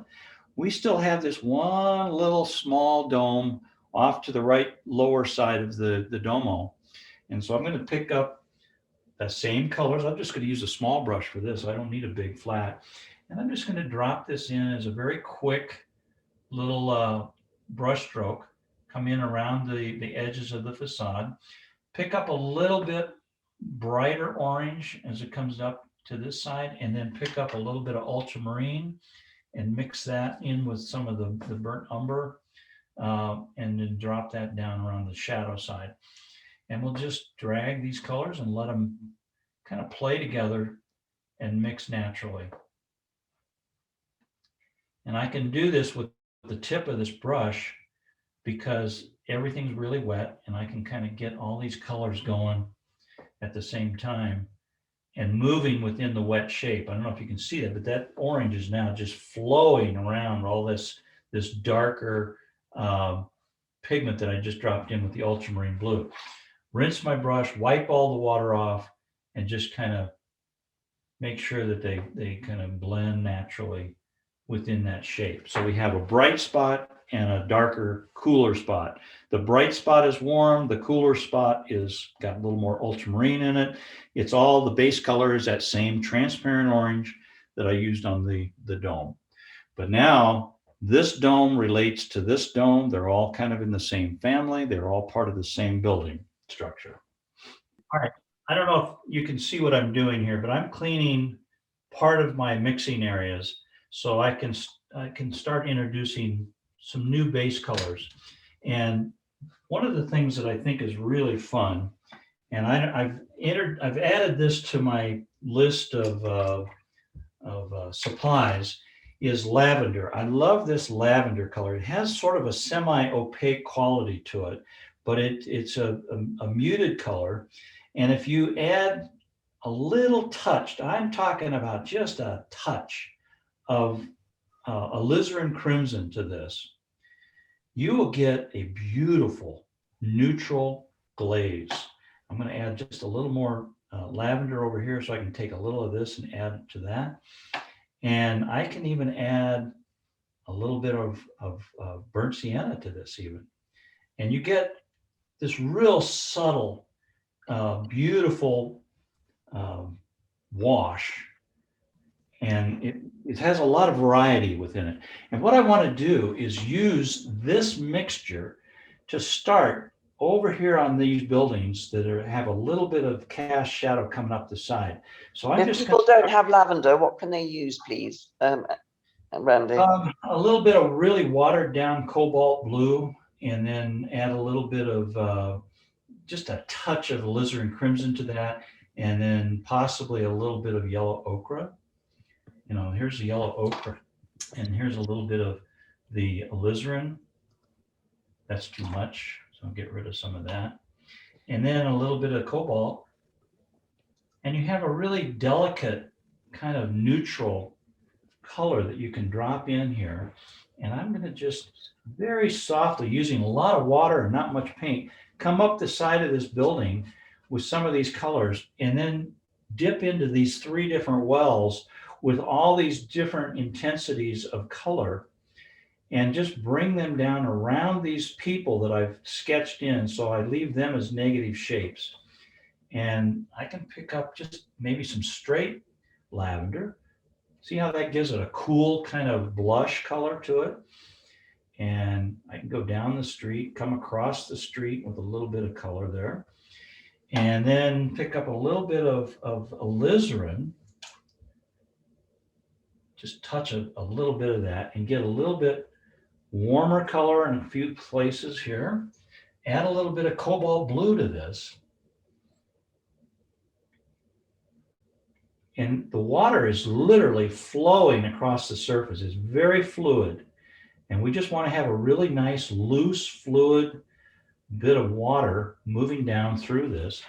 we still have this one little small dome off to the right lower side of the Duomo. And so I'm going to pick up the same colors. I'm just going to use a small brush for this. I don't need a big flat. And I'm just going to drop this in as a very quick little brush stroke, come in around the edges of the facade, pick up a little bit brighter orange as it comes up to this side, and then pick up a little bit of ultramarine and mix that in with some of the burnt umber, and then drop that down around the shadow side. And we'll just drag these colors and let them kind of play together and mix naturally. And I can do this with the tip of this brush because everything's really wet, and I can kind of get all these colors going at the same time and moving within the wet shape. I don't know if you can see that, but that orange is now just flowing around all this darker pigment that I just dropped in with the ultramarine blue. Rinse my brush, wipe all the water off, and just kind of make sure that they kind of blend naturally within that shape. So we have a bright spot and a darker, cooler spot. The bright spot is warm. The cooler spot is got a little more ultramarine in it. It's all the base color is that same transparent orange that I used on the dome. But now this dome relates to this dome. They're all kind of in the same family. They're all part of the same building structure. All right. I don't know if you can see what I'm doing here, but I'm cleaning part of my mixing areas so I can start introducing some new base colors. And one of the things that I think is really fun, and I've added this to my list of supplies, is lavender. I love this lavender color. It has sort of a semi-opaque quality to it, but it's a muted color. And if you add a little touch, I'm talking about just a touch of alizarin crimson to this, you will get a beautiful neutral glaze. I'm going to add just a little more lavender over here so I can take a little of this and add to that. And I can even add a little bit of burnt sienna to this even. And you get this real subtle, beautiful wash. And it has a lot of variety within it. And what I want to do is use this mixture to start over here on these buildings that have a little bit of cast shadow coming up the side. So if people don't have lavender, what can they use, please, Randy? A little bit of really watered down cobalt blue, and then add a little bit of just a touch of alizarin crimson to that, and then possibly a little bit of yellow ochre. You know, here's the yellow ochre, and here's a little bit of the alizarin. That's too much, so I'll get rid of some of that. And then a little bit of cobalt. And you have a really delicate kind of neutral color that you can drop in here. And I'm going to just very softly, using a lot of water and not much paint, come up the side of this building with some of these colors, and then dip into these 3 different wells with all these different intensities of color, and just bring them down around these people that I've sketched in. So I leave them as negative shapes. And I can pick up just maybe some straight lavender. See how that gives it a cool kind of blush color to it? And I can go down the street, come across the street with a little bit of color there. And then pick up a little bit of alizarin, just touch a little bit of that and get a little bit warmer color in a few places here. Add a little bit of cobalt blue to this. And the water is literally flowing across the surface. It's very fluid. And we just want to have a really nice, loose, fluid bit of water moving down through this.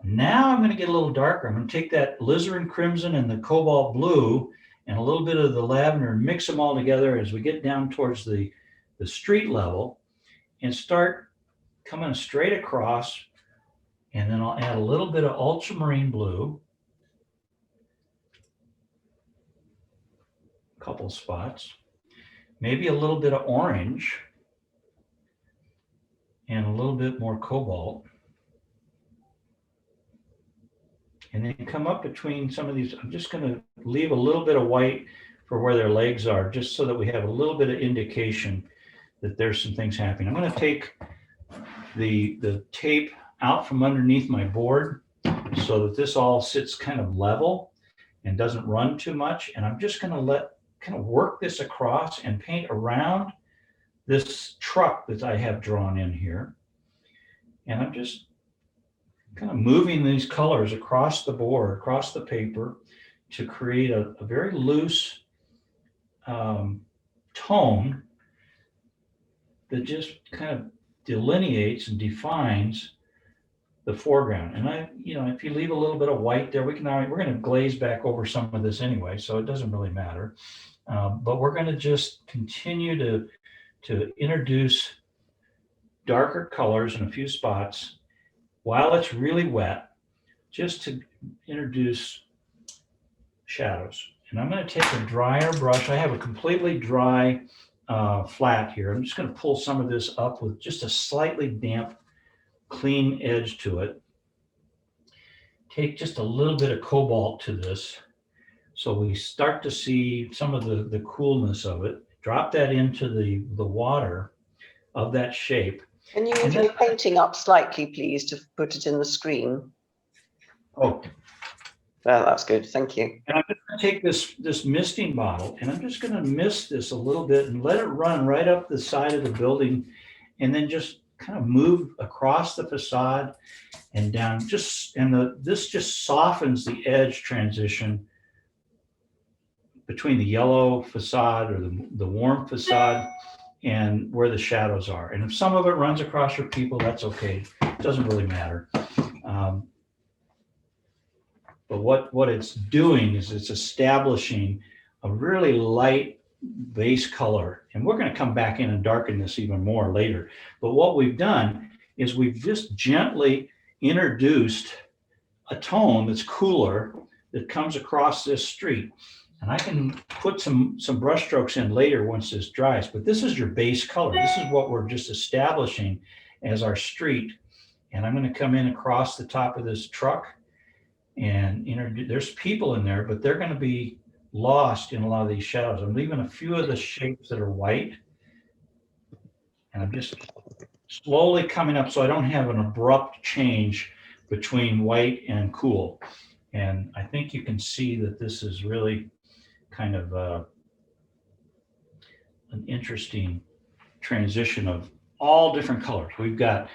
Now I'm going to get a little darker. I'm going to take that alizarin crimson and the cobalt blue and a little bit of the lavender and mix them all together as we get down towards the street level and start coming straight across. And then I'll add a little bit of ultramarine blue, a couple spots, maybe a little bit of orange, and a little bit more cobalt. And then come up between some of these. I'm just going to leave a little bit of white for where their legs are, just so that we have a little bit of indication that there's some things happening. I'm going to take the tape out from underneath my board so that this all sits kind of level and doesn't run too much. And I'm just going to kind of work this across and paint around this truck that I have drawn in here. And I'm just kind of moving these colors across the board, across the paper, to create a very loose tone that just kind of delineates and defines the foreground. And if you leave a little bit of white there, we're going to glaze back over some of this anyway, so it doesn't really matter. But we're going to just continue to introduce darker colors in a few spots while it's really wet, just to introduce shadows. And I'm going to take a drier brush. I have a completely dry flat here. I'm just going to pull some of this up with just a slightly damp, clean edge to it. Take just a little bit of cobalt to this, so we start to see some of the coolness of it. Drop that into the water of that shape. Can you move your painting up slightly, please, to put it in the screen? Oh, well, that's good. Thank you. And I'm going to take this misting bottle, and I'm just going to mist this a little bit and let it run right up the side of the building, and then just kind of move across the facade and down. This just softens the edge transition between the yellow facade or the warm facade and where the shadows are. And if some of it runs across your people, that's okay. It doesn't really matter. But what it's doing is it's establishing a really light base color. And we're going to come back in and darken this even more later. But what we've done is we've just gently introduced a tone that's cooler that comes across this street. And I can put some brush strokes in later once this dries, but this is your base color. This is what we're just establishing as our street. And I'm going to come in across the top of this truck and there's people in there, but they're going to be lost in a lot of these shadows. I'm leaving a few of the shapes that are white, and I'm just slowly coming up so I don't have an abrupt change between white and cool. And I think you can see that this is really kind of an interesting transition of all different colors. We've got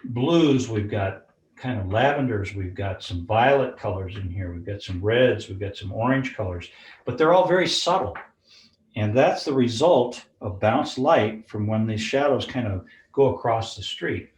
blues, we've got kind of lavenders, we've got some violet colors in here, we've got some reds, we've got some orange colors, but they're all very subtle. And that's the result of bounced light from when these shadows kind of go across the street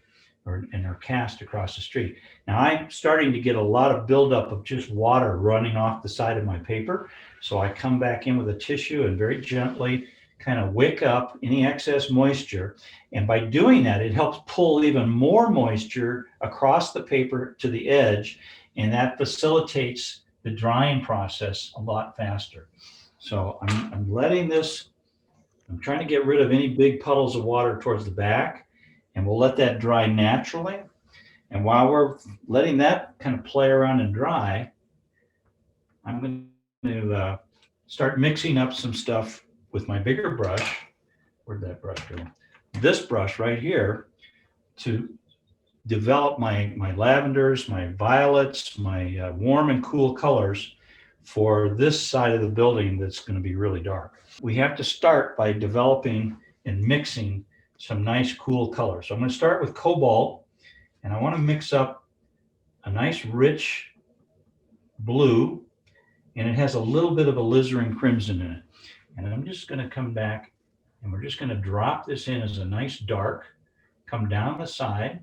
and are cast across the street. Now I'm starting to get a lot of buildup of just water running off the side of my paper. So I come back in with a tissue and very gently kind of wick up any excess moisture. And by doing that, it helps pull even more moisture across the paper to the edge. And that facilitates the drying process a lot faster. So I'm letting this, I'm trying to get rid of any big puddles of water towards the back, and we'll let that dry naturally. And while we're letting that kind of play around and dry, I'm going to start mixing up some stuff with my bigger brush. Where'd that brush go? This brush right here, to develop my lavenders, my violets, my warm and cool colors for this side of the building that's going to be really dark. We have to start by developing and mixing some nice cool colors. So I'm going to start with cobalt, and I want to mix up a nice rich blue, and it has a little bit of alizarin crimson in it. And I'm just going to come back, and we're just going to drop this in as a nice dark, come down the side.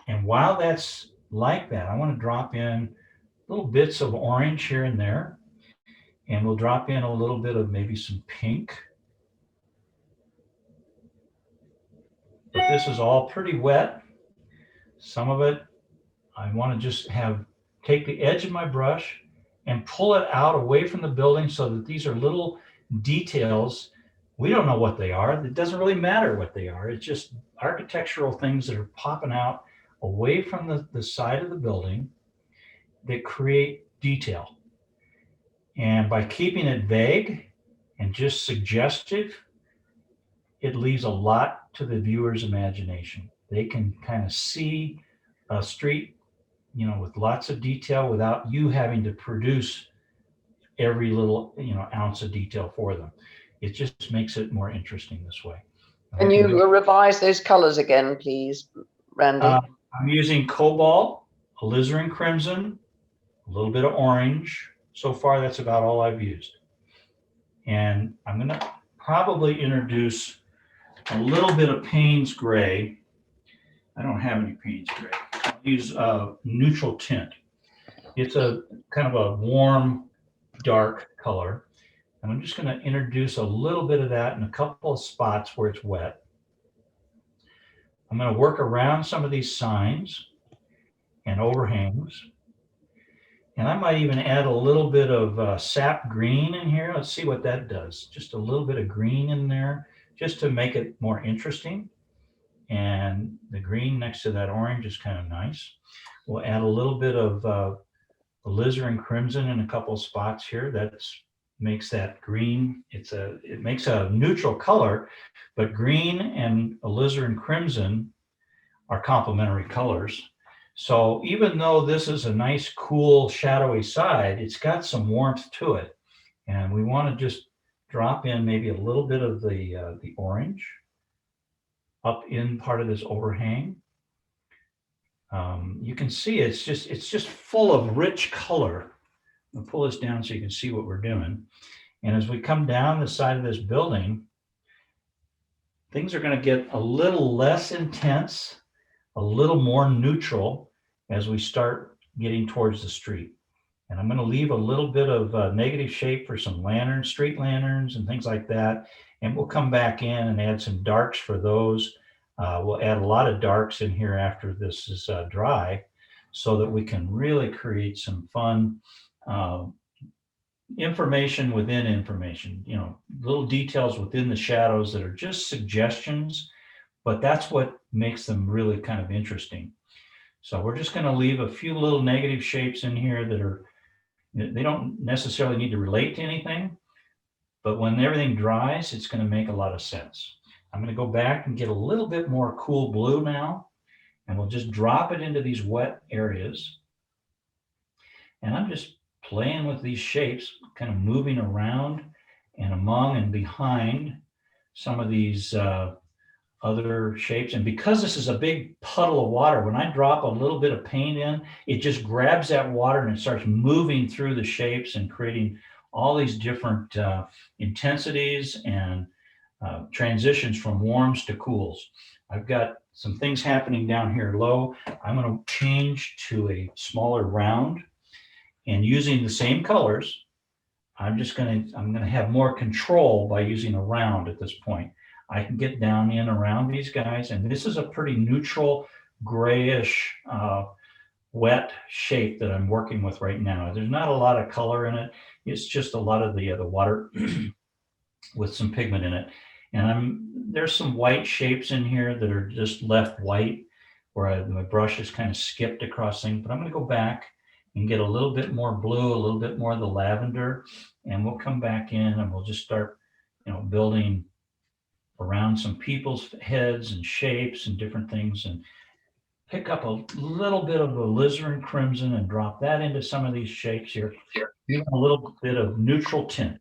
And while that's like that, I want to drop in little bits of orange here and there. And we'll drop in a little bit of maybe some pink. But this is all pretty wet. Some of it, I want to just take the edge of my brush and pull it out away from the building so that these are little details. We don't know what they are. It doesn't really matter what they are. It's just architectural things that are popping out away from the side of the building that create detail. And by keeping it vague and just suggestive, it leaves a lot to the viewer's imagination. They can kind of see a street, with lots of detail without you having to produce every little, ounce of detail for them. It just makes it more interesting this way. Can you revise those colors again, please, Randy? I'm using cobalt, alizarin crimson, a little bit of orange. So far, that's about all I've used. And I'm going to probably introduce a little bit of Payne's gray. I don't have any Payne's gray. I'll use a neutral tint. It's a kind of a warm, dark color. And I'm just going to introduce a little bit of that in a couple of spots where it's wet. I'm going to work around some of these signs and overhangs. And I might even add a little bit of sap green in here. Let's see what that does. Just a little bit of green in there, just to make it more interesting. And the green next to that orange is kind of nice. We'll add a little bit of alizarin crimson in a couple of spots here. That makes that green. It makes a neutral color, but green and alizarin crimson are complementary colors. So even though this is a nice, cool, shadowy side, it's got some warmth to it. And we want to just drop in maybe a little bit of the orange up in part of this overhang. You can see it's just full of rich color. I'll pull this down so you can see what we're doing. And as we come down the side of this building, things are going to get a little less intense, a little more neutral as we start getting towards the street. And I'm going to leave a little bit of negative shape for some lanterns, street lanterns and things like that. And we'll come back in and add some darks for those. We'll add a lot of darks in here after this is dry so that we can really create some fun information within information, little details within the shadows that are just suggestions, but that's what makes them really kind of interesting. So we're just going to leave a few little negative shapes in here they don't necessarily need to relate to anything, but when everything dries, it's going to make a lot of sense. I'm going to go back and get a little bit more cool blue now, and we'll just drop it into these wet areas. And I'm just playing with these shapes, kind of moving around and among and behind some of these other shapes. And because this is a big puddle of water, when I drop a little bit of paint in, it just grabs that water and it starts moving through the shapes and creating all these different intensities and transitions from warms to cools. I've got some things happening down here low. I'm going to change to a smaller round, and using the same colors, I'm going to have more control by using a round at this point. I can get down in around these guys, and this is a pretty neutral, grayish, wet shape that I'm working with right now. There's not a lot of color in it. It's just a lot of the water with some pigment in it. And there's some white shapes in here that are just left white, where my brush is kind of skipped across things. But I'm going to go back and get a little bit more blue, a little bit more of the lavender, and we'll come back in and we'll just start, building around some people's heads and shapes and different things. And pick up a little bit of the alizarin crimson and drop that into some of these shapes here. Even a little bit of neutral tint.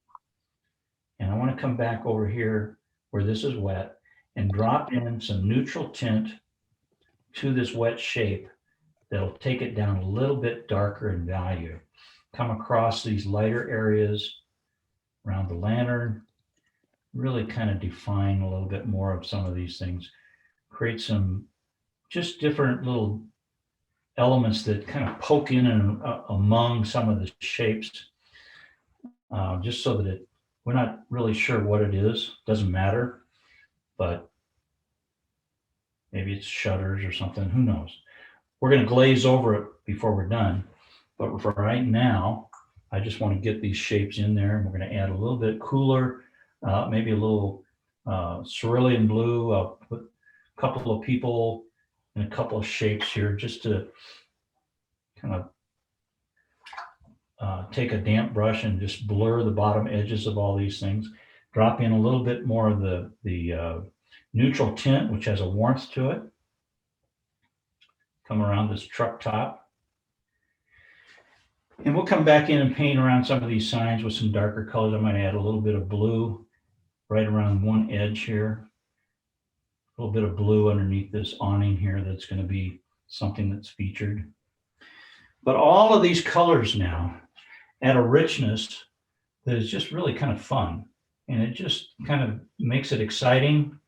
And I want to come back over here where this is wet and drop in some neutral tint to this wet shape that'll take it down a little bit darker in value. Come across these lighter areas around the lantern, really kind of define a little bit more of some of these things, create some just different little elements that kind of poke in and among some of the shapes, just so that we're not really sure what it is. Doesn't matter, but maybe it's shutters or something, who knows. We're going to glaze over it before we're done, but for right now, I just want to get these shapes in there, and we're going to add a little bit cooler, maybe a little cerulean blue. I'll put a couple of people and a couple of shapes here just to kind of take a damp brush and just blur the bottom edges of all these things. Drop in a little bit more of the neutral tint, which has a warmth to it. Come around this truck top. And we'll come back in and paint around some of these signs with some darker colors. I might add a little bit of blue right around one edge here. A little bit of blue underneath this awning here that's going to be something that's featured. But all of these colors now add a richness that is just really kind of fun. And it just kind of makes it exciting.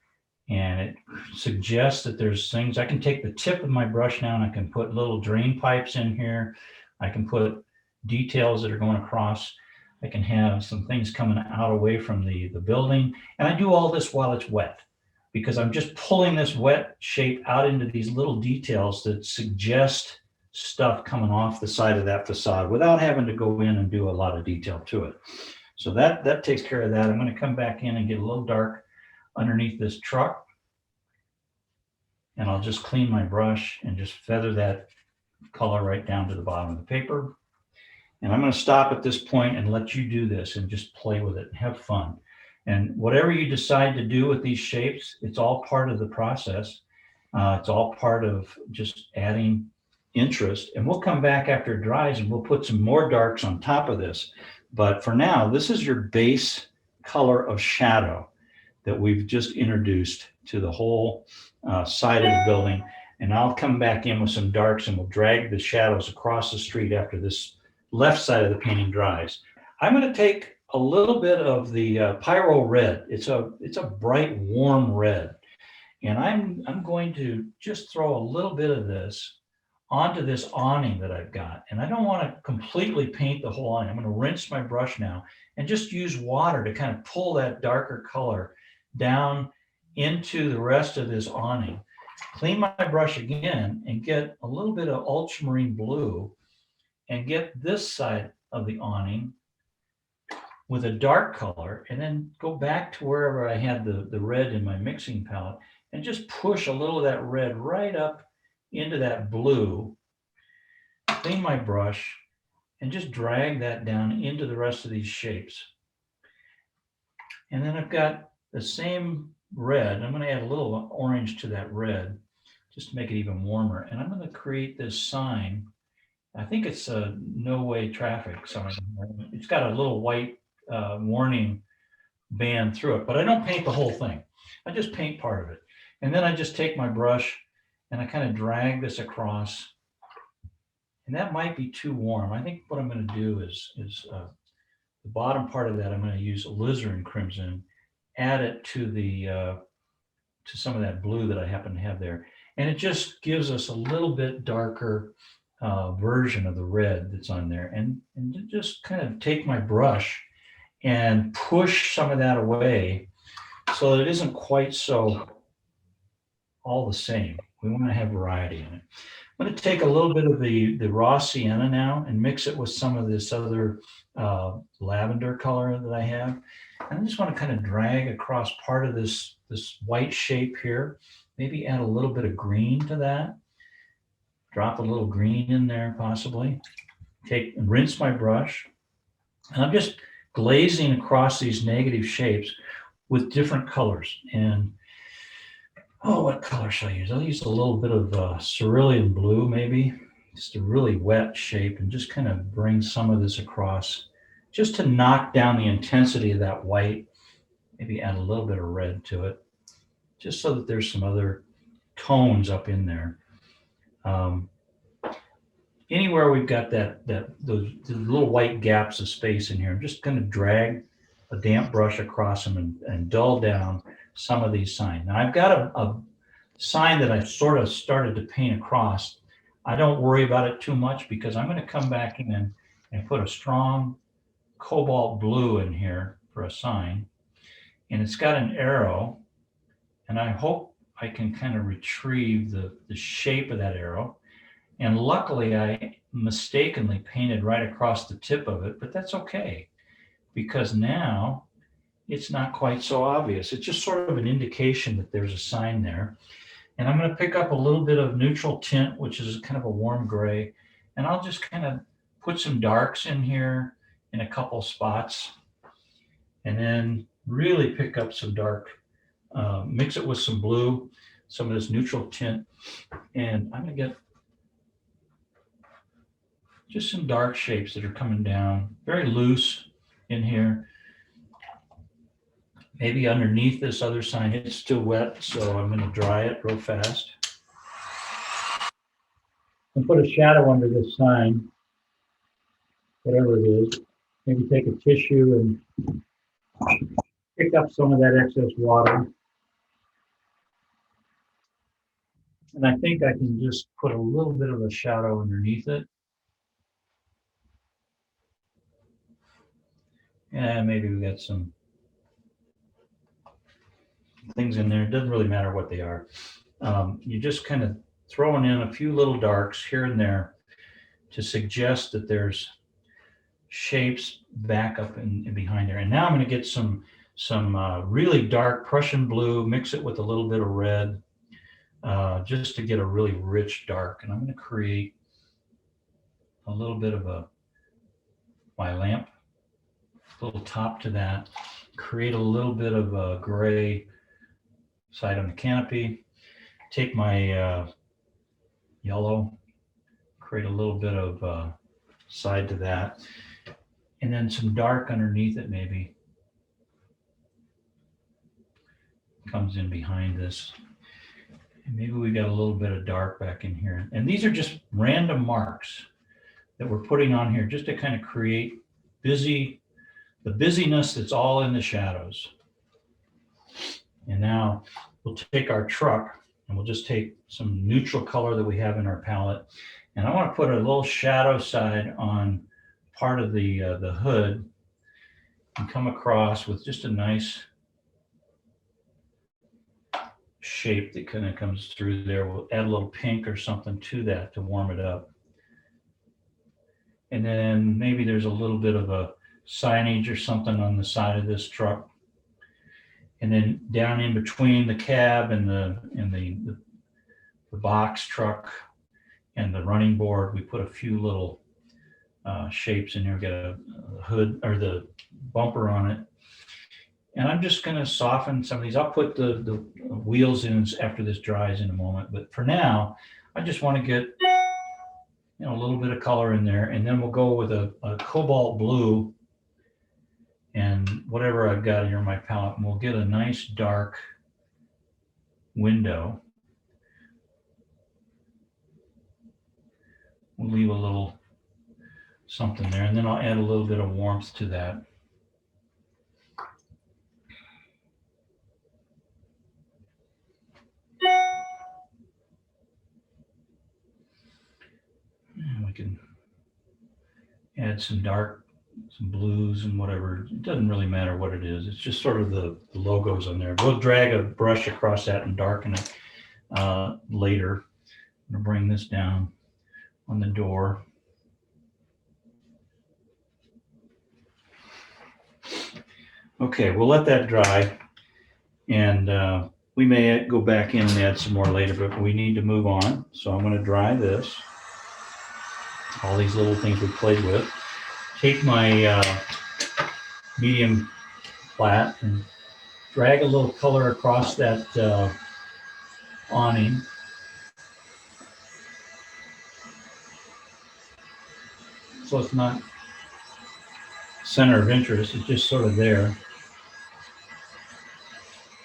And it suggests that there's things. I can take the tip of my brush now and I can put little drain pipes in here. I can put details that are going across. I can have some things coming out away from the building. And I do all this while it's wet, because I'm just pulling this wet shape out into these little details that suggest stuff coming off the side of that facade without having to go in and do a lot of detail to it. So that takes care of that. I'm going to come back in and get a little dark underneath this truck. And I'll just clean my brush and just feather that color right down to the bottom of the paper. And I'm going to stop at this point and let you do this and just play with it and have fun. And whatever you decide to do with these shapes, it's all part of the process. It's all part of just adding interest. And we'll come back after it dries and we'll put some more darks on top of this. But for now, this is your base color of shadow that we've just introduced to the whole side of the building. And I'll come back in with some darks and we'll drag the shadows across the street after this left side of the painting dries. I'm going to take a little bit of the pyro red. It's a bright, warm red. And I'm going to just throw a little bit of this onto this awning that I've got. And I don't want to completely paint the whole awning. I'm going to rinse my brush now and just use water to kind of pull that darker color down into the rest of this awning. Clean my brush again and get a little bit of ultramarine blue and get this side of the awning with a dark color, and then go back to wherever I had the red in my mixing palette and just push a little of that red right up into that blue. Clean my brush and just drag that down into the rest of these shapes. And then I've got the same red. I'm going to add a little orange to that red just to make it even warmer. And I'm going to create this sign. I think it's a no-way traffic sign. It's got a little white warning band through it, but I don't paint the whole thing. I just paint part of it. And then I just take my brush and I kind of drag this across. And that might be too warm. I think what I'm going to do is the bottom part of that, I'm going to use alizarin crimson, add it to the to some of that blue that I happen to have there. And it just gives us a little bit darker version of the red that's on there. And just kind of take my brush and push some of that away so that it isn't quite so all the same. We want to have variety in it. I'm going to take a little bit of the raw sienna now and mix it with some of this other lavender color that I have. And I just want to kind of drag across part of this white shape here. Maybe add a little bit of green to that. Drop a little green in there possibly. Take and rinse my brush. And I'm just glazing across these negative shapes with different colors. And Oh, what color shall I use? I'll use a little bit of cerulean blue, maybe. Just a really wet shape, and just kind of bring some of this across, just to knock down the intensity of that white. Maybe add a little bit of red to it, just so that there's some other tones up in there. Anywhere we've got those little white gaps of space in here, I'm just going to drag a damp brush across them and dull down some of these signs. Now I've got a sign that I've sort of started to paint across. I don't worry about it too much because I'm going to come back in and put a strong cobalt blue in here for a sign. And it's got an arrow, and I hope I can kind of retrieve the shape of that arrow. And luckily I mistakenly painted right across the tip of it, but that's okay, because now it's not quite so obvious. It's just sort of an indication that there's a sign there. And I'm going to pick up a little bit of neutral tint, which is kind of a warm gray, and I'll just kind of put some darks in here in a couple spots, and then really pick up some dark, mix it with some blue, some of this neutral tint, and I'm going to get just some dark shapes that are coming down, very loose in here. Maybe underneath this other sign, it's still wet, so I'm going to dry it real fast. And put a shadow under this sign, whatever it is. Maybe take a tissue and pick up some of that excess water. And I think I can just put a little bit of a shadow underneath it. And maybe we got some things in there. It doesn't really matter what they are. You just kind of throwing in a few little darks here and there to suggest that there's shapes back up and behind there. And now I'm going to get some really dark Prussian blue, mix it with a little bit of red, just to get a really rich dark. And I'm going to create a little bit of my lamp, little top to that, create a little bit of a gray side on the canopy, take my yellow, create a little bit of side to that, and then some dark underneath it maybe comes in behind this. And maybe we got a little bit of dark back in here. And these are just random marks that we're putting on here just to kind of create the busyness that's all in the shadows. And now we'll take our truck and we'll just take some neutral color that we have in our palette. And I want to put a little shadow side on part of the hood and come across with just a nice shape that kind of comes through there. We'll add a little pink or something to that to warm it up. And then maybe there's a little bit of a signage or something on the side of this truck. And then down in between the cab and the box truck and the running board, we put a few little shapes in here. We got a hood or the bumper on it. And I'm just going to soften some of these. I'll put the wheels in after this dries in a moment. But for now, I just want to get a little bit of color in there. And then we'll go with a cobalt blue and whatever I've got here in my palette, and we'll get a nice dark window. We'll leave a little something there, and then I'll add a little bit of warmth to that. And we can add some dark, some blues and whatever. It doesn't really matter what it is. It's just sort of the logos on there. We'll drag a brush across that and darken it later. I'm going to bring this down on the door. Okay, we'll let that dry, and we may go back in and add some more later, but we need to move on. So I'm going to dry this, all these little things we played with. Take my medium flat and drag a little color across that awning. So it's not center of interest, it's just sort of there.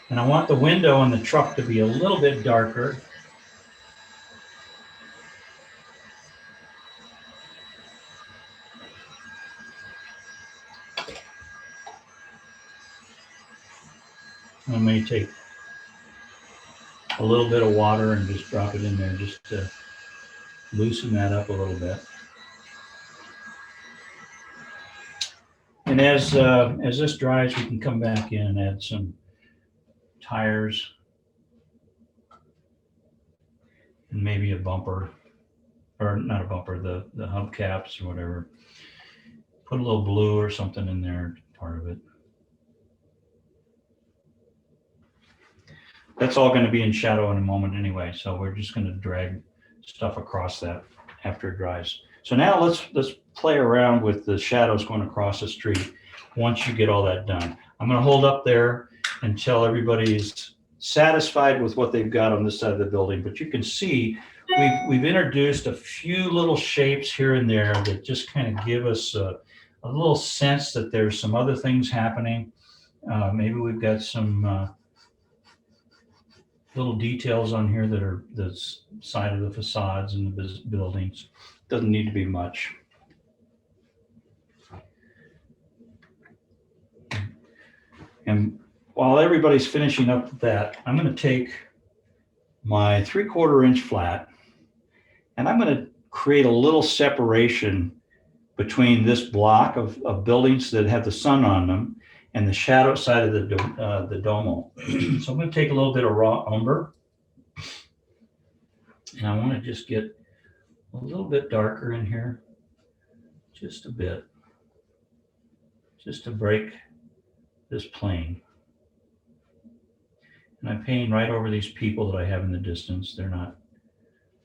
And I want the window on the truck to be a little bit darker. I may take a little bit of water and just drop it in there just to loosen that up a little bit. And as this dries, we can come back in and add some tires and maybe a bumper, or not a bumper, the hubcaps or whatever. Put a little blue or something in there, part of it. That's all going to be in shadow in a moment anyway, so we're just going to drag stuff across that after it dries. So now let's play around with the shadows going across the street once you get all that done. I'm going to hold up there until everybody's satisfied with what they've got on this side of the building, but you can see we've introduced a few little shapes here and there that just kind of give us a little sense that there's some other things happening. Maybe we've got some little details on here that are the side of the facades and the buildings. Doesn't need to be much. And while everybody's finishing up that, I'm going to take my 3/4 inch flat and I'm going to create a little separation between this block of buildings that have the sun on them and the shadow side of the Duomo. So I'm going to take a little bit of raw umber, and I want to just get a little bit darker in here, just a bit, just to break this plane. And I'm painting right over these people that I have in the distance. They're not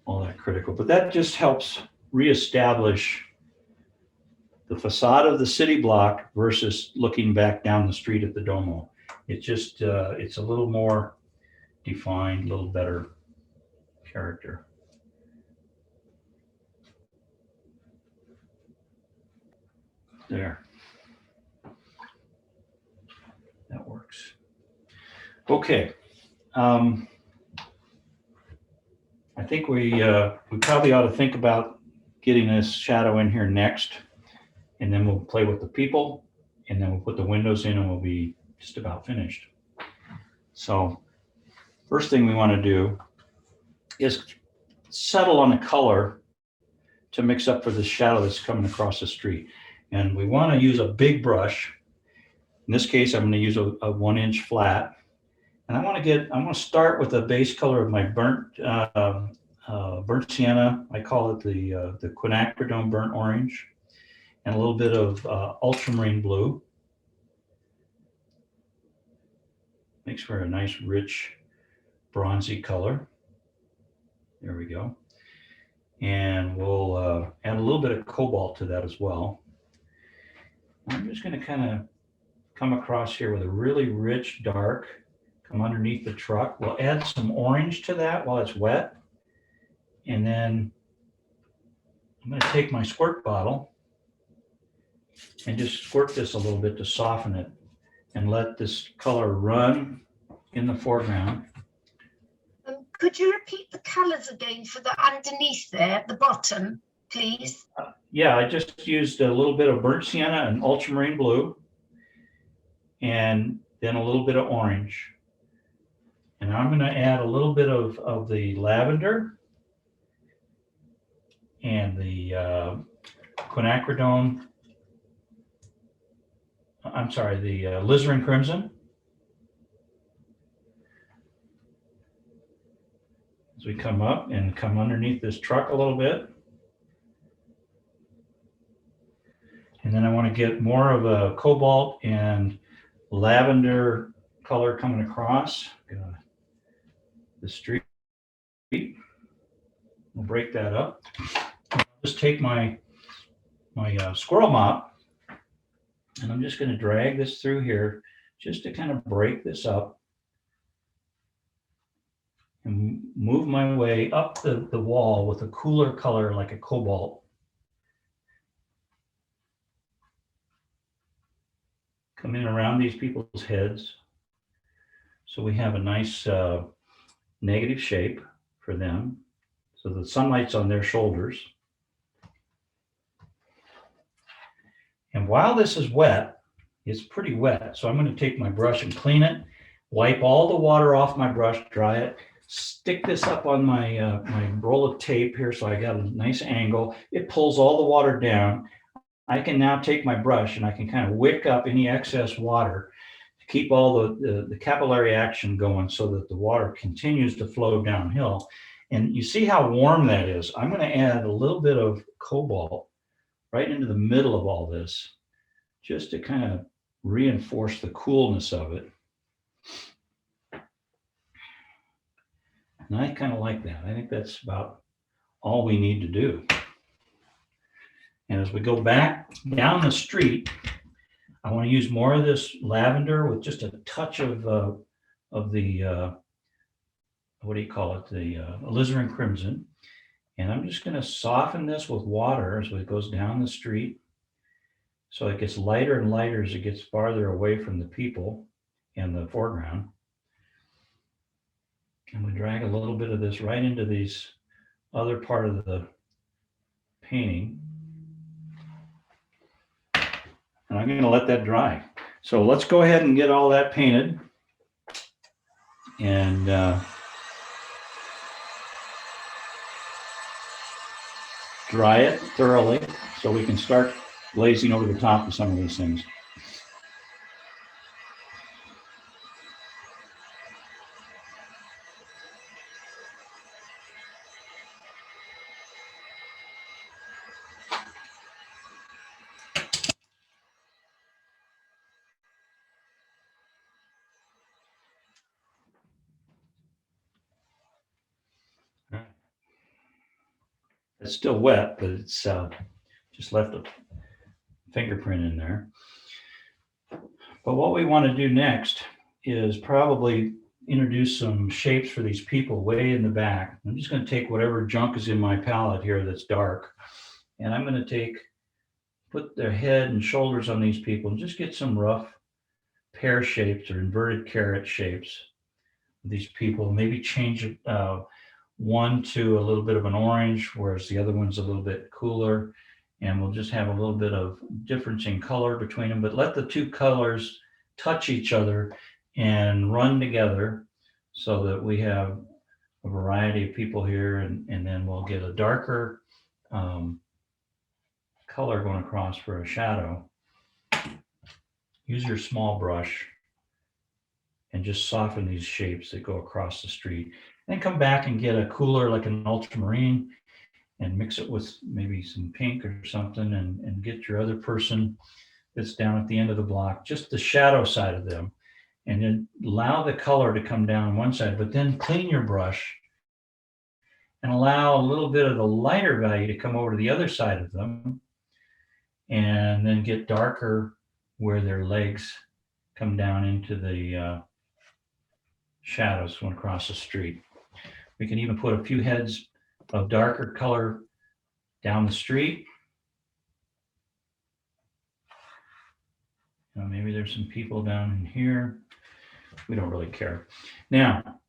all that critical, but that just helps reestablish the facade of the city block versus looking back down the street at the Duomo. It just, it's a little more defined, a little better character. There. That works. Okay. I think we probably ought to think about getting this shadow in here next. And then we'll play with the people, and then we'll put the windows in and we'll be just about finished. So first thing we want to do is settle on a color to mix up for the shadow that's coming across the street. And we want to use a big brush. In this case, I'm going to use a 1 inch flat. And I'm going to start with the base color of my burnt sienna. I call it the quinacridone burnt orange. And a little bit of ultramarine blue. Makes for a nice, rich, bronzy color. There we go. And we'll add a little bit of cobalt to that as well. I'm just going to kind of come across here with a really rich, dark, come underneath the truck. We'll add some orange to that while it's wet. And then I'm going to take my squirt bottle and just squirt this a little bit to soften it and let this color run in the foreground. Could you repeat the colors again for the underneath there at the bottom, please? Yeah, I just used a little bit of burnt sienna and ultramarine blue, and then a little bit of orange. And I'm going to add a little bit of the lavender and the quinacridone. I'm sorry, the alizarin crimson. As we come up and come underneath this truck a little bit. And then I want to get more of a cobalt and lavender color coming across the street. We'll break that up. I'll just take my squirrel mop, and I'm just going to drag this through here just to kind of break this up and move my way up the wall with a cooler color like a cobalt. Come in around these people's heads. So we have a nice negative shape for them. So the sunlight's on their shoulders. And while this is wet, it's pretty wet. So I'm going to take my brush and clean it, wipe all the water off my brush, dry it, stick this up on my, my roll of tape here. So I got a nice angle. It pulls all the water down. I can now take my brush and I can kind of wick up any excess water to keep all the capillary action going so that the water continues to flow downhill. And you see how warm that is. I'm going to add a little bit of cobalt right into the middle of all this, just to kind of reinforce the coolness of it. And I kind of like that. I think that's about all we need to do. And as we go back down the street, I want to use more of this lavender with just a touch of the, what do you call it? The alizarin crimson. And I'm just going to soften this with water as it goes down the street. So it gets lighter and lighter as it gets farther away from the people in the foreground. And we drag a little bit of this right into these other part of the painting. And I'm going to let that dry. So let's go ahead and get all that painted. And dry it thoroughly so we can start glazing over the top of some of these things. It's still wet, but it's just left a fingerprint in there. But what we want to do next is probably introduce some shapes for these people way in the back. I'm just going to take whatever junk is in my palette here that's dark, and I'm going to put their head and shoulders on these people and just get some rough pear shapes or inverted carrot shapes of these people. Maybe change one to a little bit of an orange, whereas the other one's a little bit cooler. And we'll just have a little bit of difference in color between them, but let the two colors touch each other and run together so that we have a variety of people here. And then we'll get a darker color going across for a shadow. Use your small brush and just soften these shapes that go across the street. Then come back and get a cooler like an ultramarine and mix it with maybe some pink or something, and get your other person that's down at the end of the block, just the shadow side of them, and then allow the color to come down one side, but then clean your brush and allow a little bit of the lighter value to come over to the other side of them, and then get darker where their legs come down into the shadows going across the street. We can even put a few heads of darker color down the street. Maybe there's some people down in here. We don't really care. Now,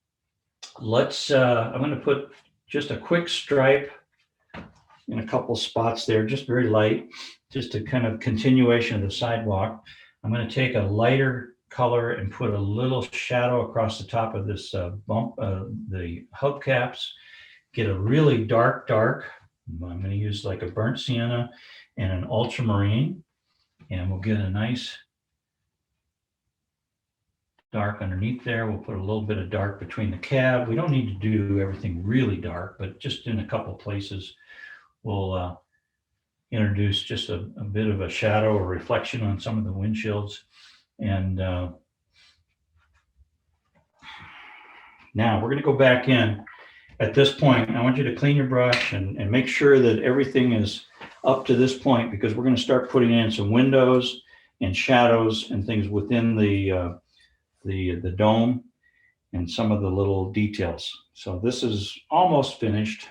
let's, I'm going to put just a quick stripe in a couple spots there, just very light, just a kind of continuation of the sidewalk. I'm going to take a lighter color and put a little shadow across the top of this bump, the hubcaps. Get a really dark. I'm going to use like a burnt sienna and an ultramarine, and we'll get a nice dark underneath there. We'll put a little bit of dark between the cab. We don't need to do everything really dark, but just in a couple places, we'll introduce just a bit of a shadow or reflection on some of the windshields. And now we're going to go back in. At this point, I want you to clean your brush and make sure that everything is up to this point, because we're going to start putting in some windows and shadows and things within the dome. and some of the little details. So this is almost finished.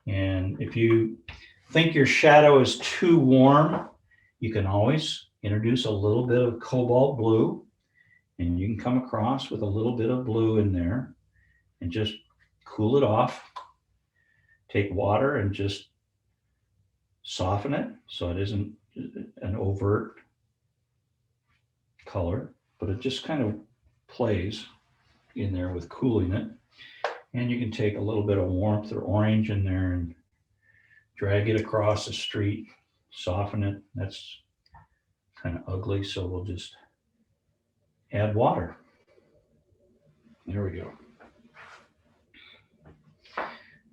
And if you think your shadow is too warm, you can always introduce a little bit of cobalt blue, and you can come across with a little bit of blue in there and just cool it off. Take water and just soften it so it isn't an overt color, but it just kind of plays in there with cooling it. And you can take a little bit of warmth or orange in there and drag it across the street, soften it. That's kind of ugly, so we'll just add water. There we go.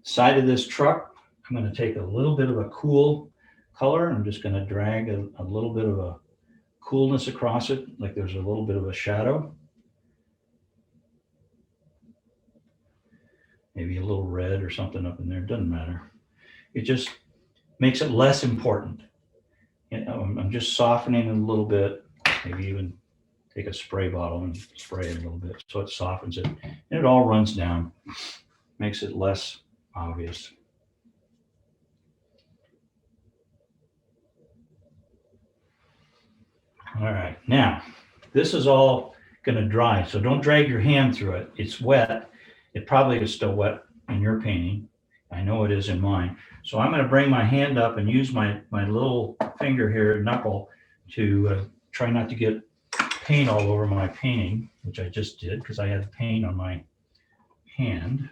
Side of this truck, I'm going to take a little bit of a cool color. I'm just going to drag a little bit of a coolness across it, like there's a little bit of a shadow. Maybe a little red or something up in there, doesn't matter. It just makes it less important. You know, I'm just softening it a little bit, maybe even take a spray bottle and spray it a little bit so it softens it. And it all runs down, makes it less obvious. All right, now this is all going to dry, so don't drag your hand through it. It's wet. It probably is still wet in your painting. I know it is in mine. So I'm going to bring my hand up and use my little finger here, knuckle, to try not to get paint all over my painting, which I just did because I had paint on my hand.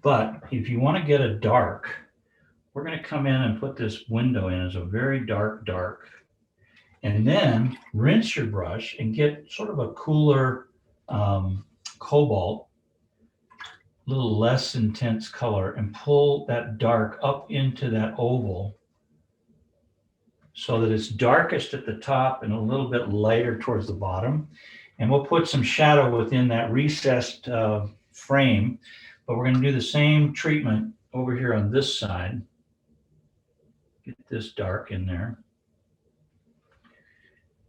But if you want to get a dark, we're going to come in and put this window in as a very dark, and then rinse your brush and get sort of a cooler cobalt, a little less intense color, and pull that dark up into that oval so that it's darkest at the top and a little bit lighter towards the bottom. And we'll put some shadow within that recessed frame, but we're going to do the same treatment over here on this side. Get this dark in there.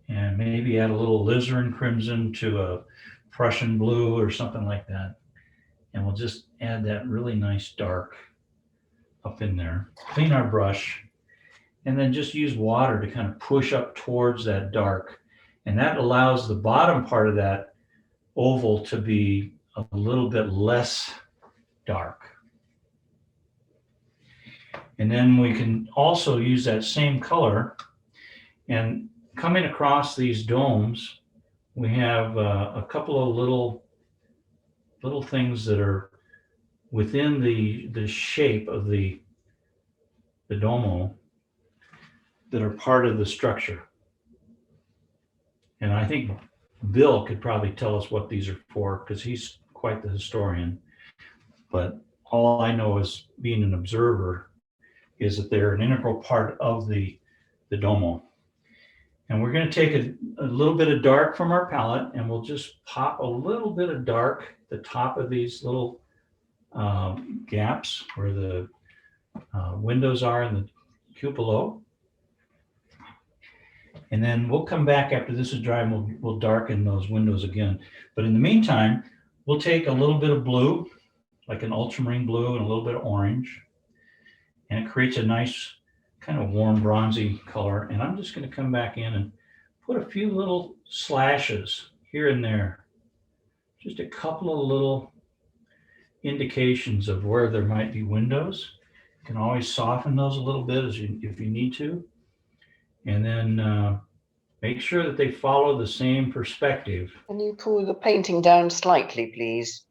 And maybe add a little alizarin crimson to a Prussian blue or something like that. And we'll just add that really nice dark up in there. Clean our brush, and then just use water to kind of push up towards that dark. And that allows the bottom part of that oval to be a little bit less dark. And then we can also use that same color, and coming across these domes, we have a couple of little things that are within the shape of the Duomo that are part of the structure. And I think Bill could probably tell us what these are for because he's quite the historian. But all I know as being an observer is that they're an integral part of the Duomo. And we're going to take a little bit of dark from our palette, and we'll just pop a little bit of dark at the top of these little gaps where the windows are in the cupola. And then we'll come back after this is dry and we'll darken those windows again. But in the meantime, we'll take a little bit of blue, like an ultramarine blue, and a little bit of orange. And it creates a nice kind of warm bronzy color. And I'm just going to come back in and put a few little slashes here and there. Just a couple of little indications of where there might be windows. You can always soften those a little bit if you need to. And then make sure that they follow the same perspective. Can you pull the painting down slightly, please?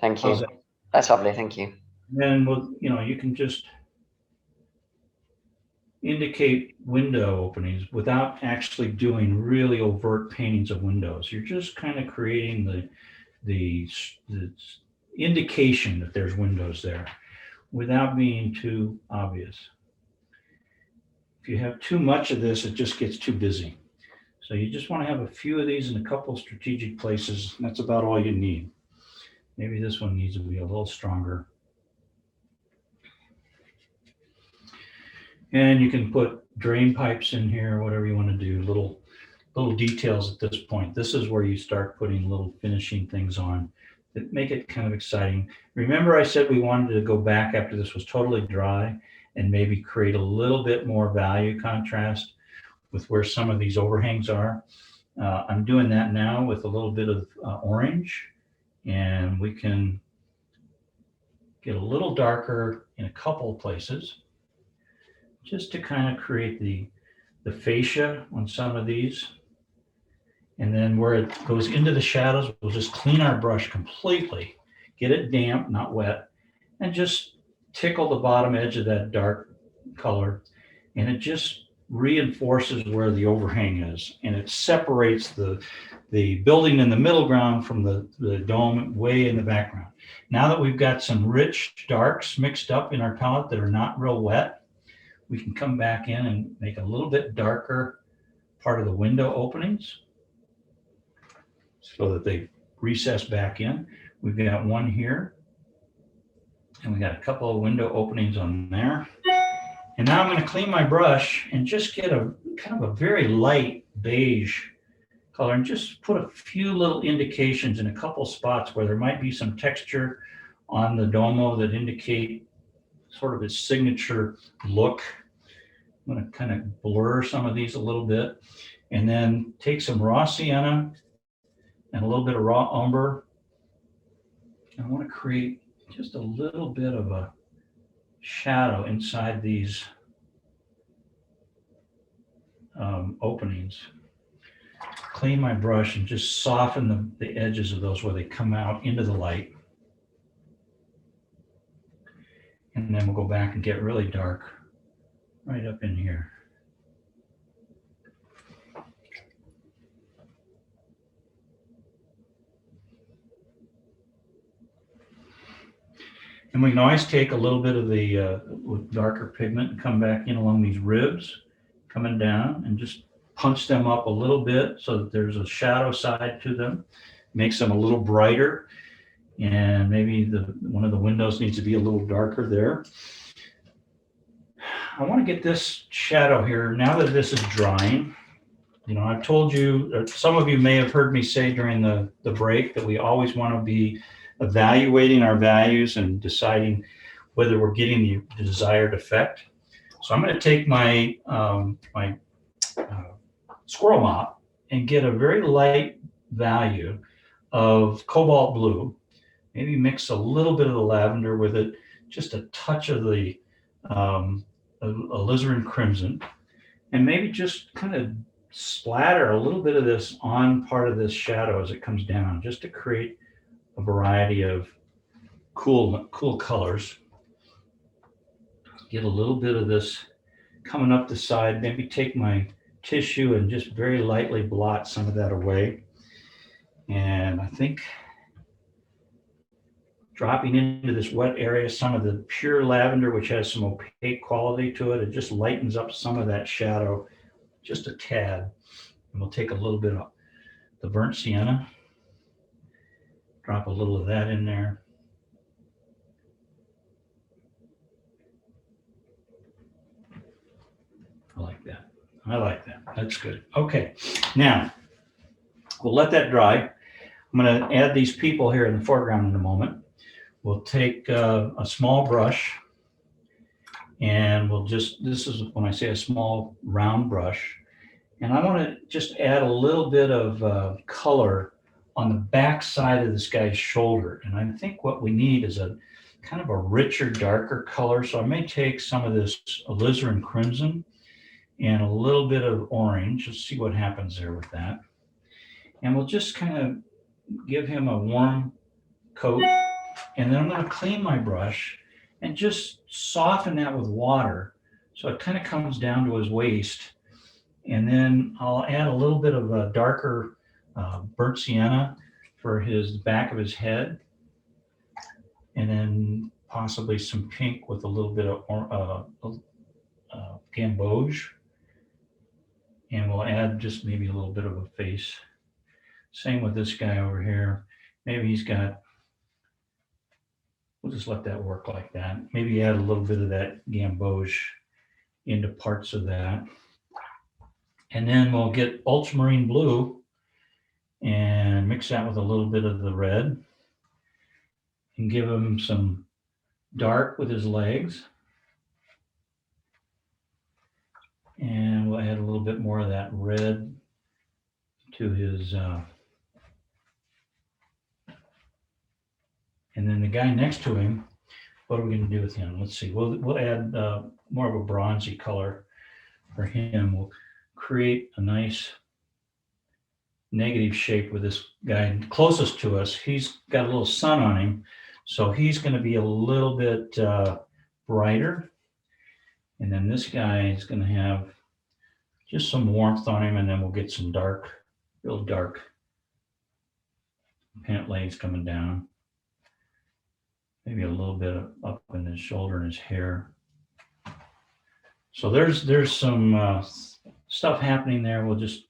Thank you. That's lovely, thank you. Then you can just indicate window openings without actually doing really overt paintings of windows. You're just kind of creating the indication that there's windows there without being too obvious. If you have too much of this, it just gets too busy. So you just want to have a few of these in a couple of strategic places. That's about all you need. Maybe this one needs to be a little stronger. And you can put drain pipes in here, whatever you want to do, little little details at this point. This is where you start putting little finishing things on that make it kind of exciting. Remember I said we wanted to go back after this was totally dry and maybe create a little bit more value contrast with where some of these overhangs are. I'm doing that now with a little bit of orange, and we can get a little darker in a couple of places just to kind of create the fascia on some of these. And then where it goes into the shadows, we'll just clean our brush completely, get it damp, not wet, and just tickle the bottom edge of that dark color. And it just reinforces where the overhang is. And it separates the building in the middle ground from the dome way in the background. Now that we've got some rich darks mixed up in our palette that are not real wet, we can come back in and make a little bit darker part of the window openings so that they recess back in. We've got one here, and we got a couple of window openings on there. And now I'm going to clean my brush and just get a kind of a very light beige color and just put a few little indications in a couple spots where there might be some texture on the Duomo that indicate sort of its signature look. I'm going to kind of blur some of these a little bit, and then take some raw sienna and a little bit of raw umber. I want to create just a little bit of a shadow inside these openings. Clean my brush and just soften the edges of those where they come out into the light. And then we'll go back and get really dark right up in here. And we can always take a little bit of the darker pigment and come back in along these ribs, coming down, and just punch them up a little bit so that there's a shadow side to them. Makes them a little brighter. And maybe one of the windows needs to be a little darker there. I want to get this shadow here, now that this is drying. You know, I've told you, some of you may have heard me say during the break that we always want to be evaluating our values and deciding whether we're getting the desired effect. So I'm going to take my squirrel mop and get a very light value of cobalt blue, maybe mix a little bit of the lavender with it, just a touch of the alizarin crimson, and maybe just kind of splatter a little bit of this on part of this shadow as it comes down, just to create a variety of cool colors. Get a little bit of this coming up the side, maybe take my tissue and just very lightly blot some of that away. And I think dropping into this wet area some of the pure lavender, which has some opaque quality to it, it just lightens up some of that shadow just a tad. And we'll take a little bit of the burnt sienna, drop a little of that in there. I like that. I like that. That's good. Okay, now we'll let that dry. I'm going to add these people here in the foreground in a moment. We'll take a small brush, and we'll just, this is when I say a small round brush, and I want to just add a little bit of color on the back side of this guy's shoulder. And I think what we need is a kind of a richer, darker color. So I may take some of this alizarin crimson and a little bit of orange. Let's see what happens there with that. And we'll just kind of give him a warm coat. And then I'm going to clean my brush and just soften that with water so it kind of comes down to his waist. And then I'll add a little bit of a darker burnt sienna for his back of his head, and then possibly some pink with a little bit of gamboge. And we'll add just maybe a little bit of a face. Same with this guy over here. Maybe he's got, we'll just let that work like that. Maybe add a little bit of that gamboge into parts of that. And then we'll get ultramarine blue and mix that with a little bit of the red and give him some dark with his legs. And we'll add a little bit more of that red to his, and then the guy next to him, what are we going to do with him? Let's see. We'll add more of a bronzy color for him. We'll create a nice negative shape with this guy closest to us. He's got a little sun on him, so he's going to be a little bit brighter. And then this guy is going to have just some warmth on him, and then we'll get some dark, real dark pant legs coming down. Maybe a little bit up in his shoulder and his hair. So there's some stuff happening there. We'll just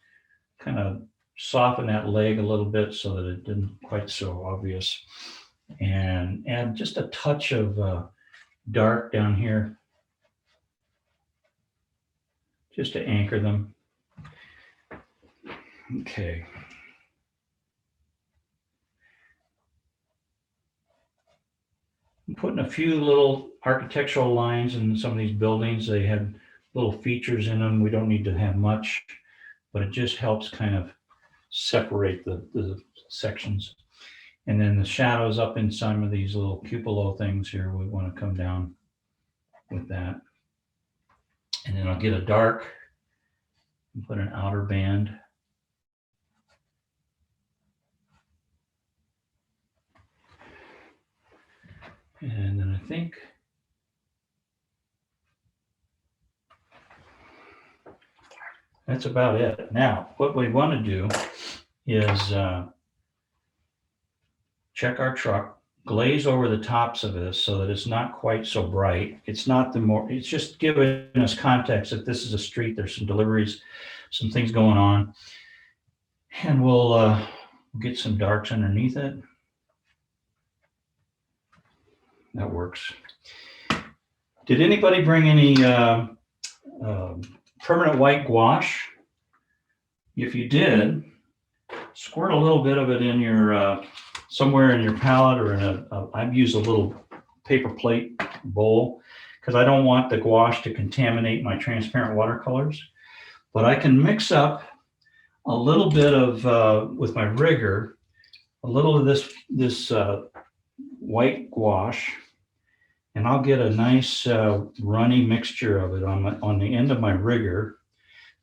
kind of soften that leg a little bit so that it didn't quite so obvious, and add just a touch of dark down here just to anchor them. Okay. I'm putting a few little architectural lines in some of these buildings. They have little features in them. We don't need to have much, but it just helps kind of separate the sections. And then the shadows up in some of these little cupola things here, we want to come down with that. And then I'll get a dark and put an outer band. And then I think that's about it. Now, what we want to do is check our truck, glaze over the tops of this so that it's not quite so bright. It's not it's just giving us context that this is a street, there's some deliveries, some things going on. And we'll get some darks underneath it. That works. Did anybody bring any permanent white gouache? If you did, squirt a little bit of it in your somewhere in your palette, or in I've used a little paper plate bowl because I don't want the gouache to contaminate my transparent watercolors. But I can mix up a little bit of with my rigger, a little of this white gouache, and I'll get a nice runny mixture of it on the end of my rigger.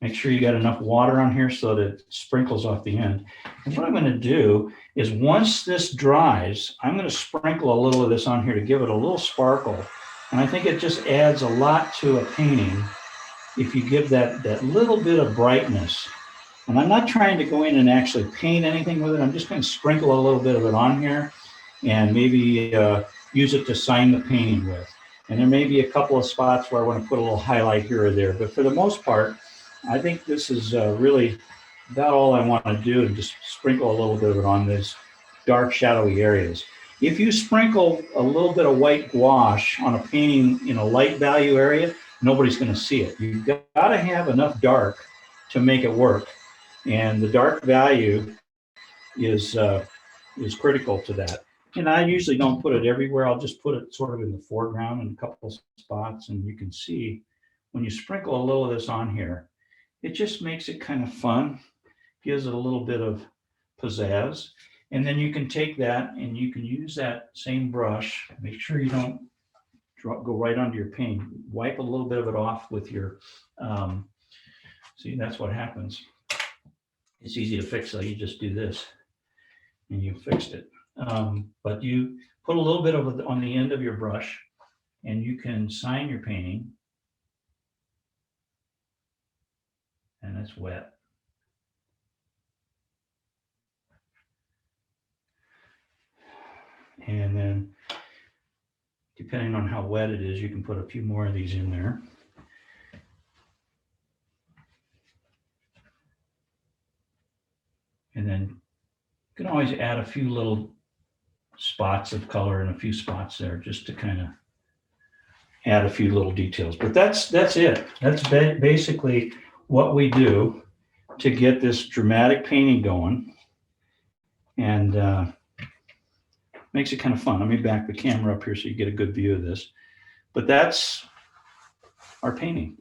Make sure you got enough water on here so that it sprinkles off the end. And what I'm going to do is, once this dries, I'm going to sprinkle a little of this on here to give it a little sparkle. And I think it just adds a lot to a painting if you give that little bit of brightness. And I'm not trying to go in and actually paint anything with it. I'm just going to sprinkle a little bit of it on here and maybe use it to sign the painting with. And there may be a couple of spots where I want to put a little highlight here or there. But for the most part, I think this is really about all I want to do, and just sprinkle a little bit of it on these dark, shadowy areas. If you sprinkle a little bit of white gouache on a painting in a light value area, nobody's going to see it. You've got to have enough dark to make it work. And the dark value is critical to that. And I usually don't put it everywhere. I'll just put it sort of in the foreground in a couple spots. And you can see when you sprinkle a little of this on here, it just makes it kind of fun, gives it a little bit of pizzazz. And then you can take that and you can use that same brush. Make sure you don't go right onto your paint. Wipe a little bit of it off with your, see, that's what happens. It's easy to fix, so you just do this and you fixed it. But you put a little bit of it on the end of your brush and you can sign your painting. And it's wet. And then, depending on how wet it is, you can put a few more of these in there. And then you can always add a few little spots of color and a few spots there just to kind of add a few little details. But that's it. That's basically what we do to get this dramatic painting going, and makes it kind of fun. Let me back the camera up here so you get a good view of this. But that's our painting.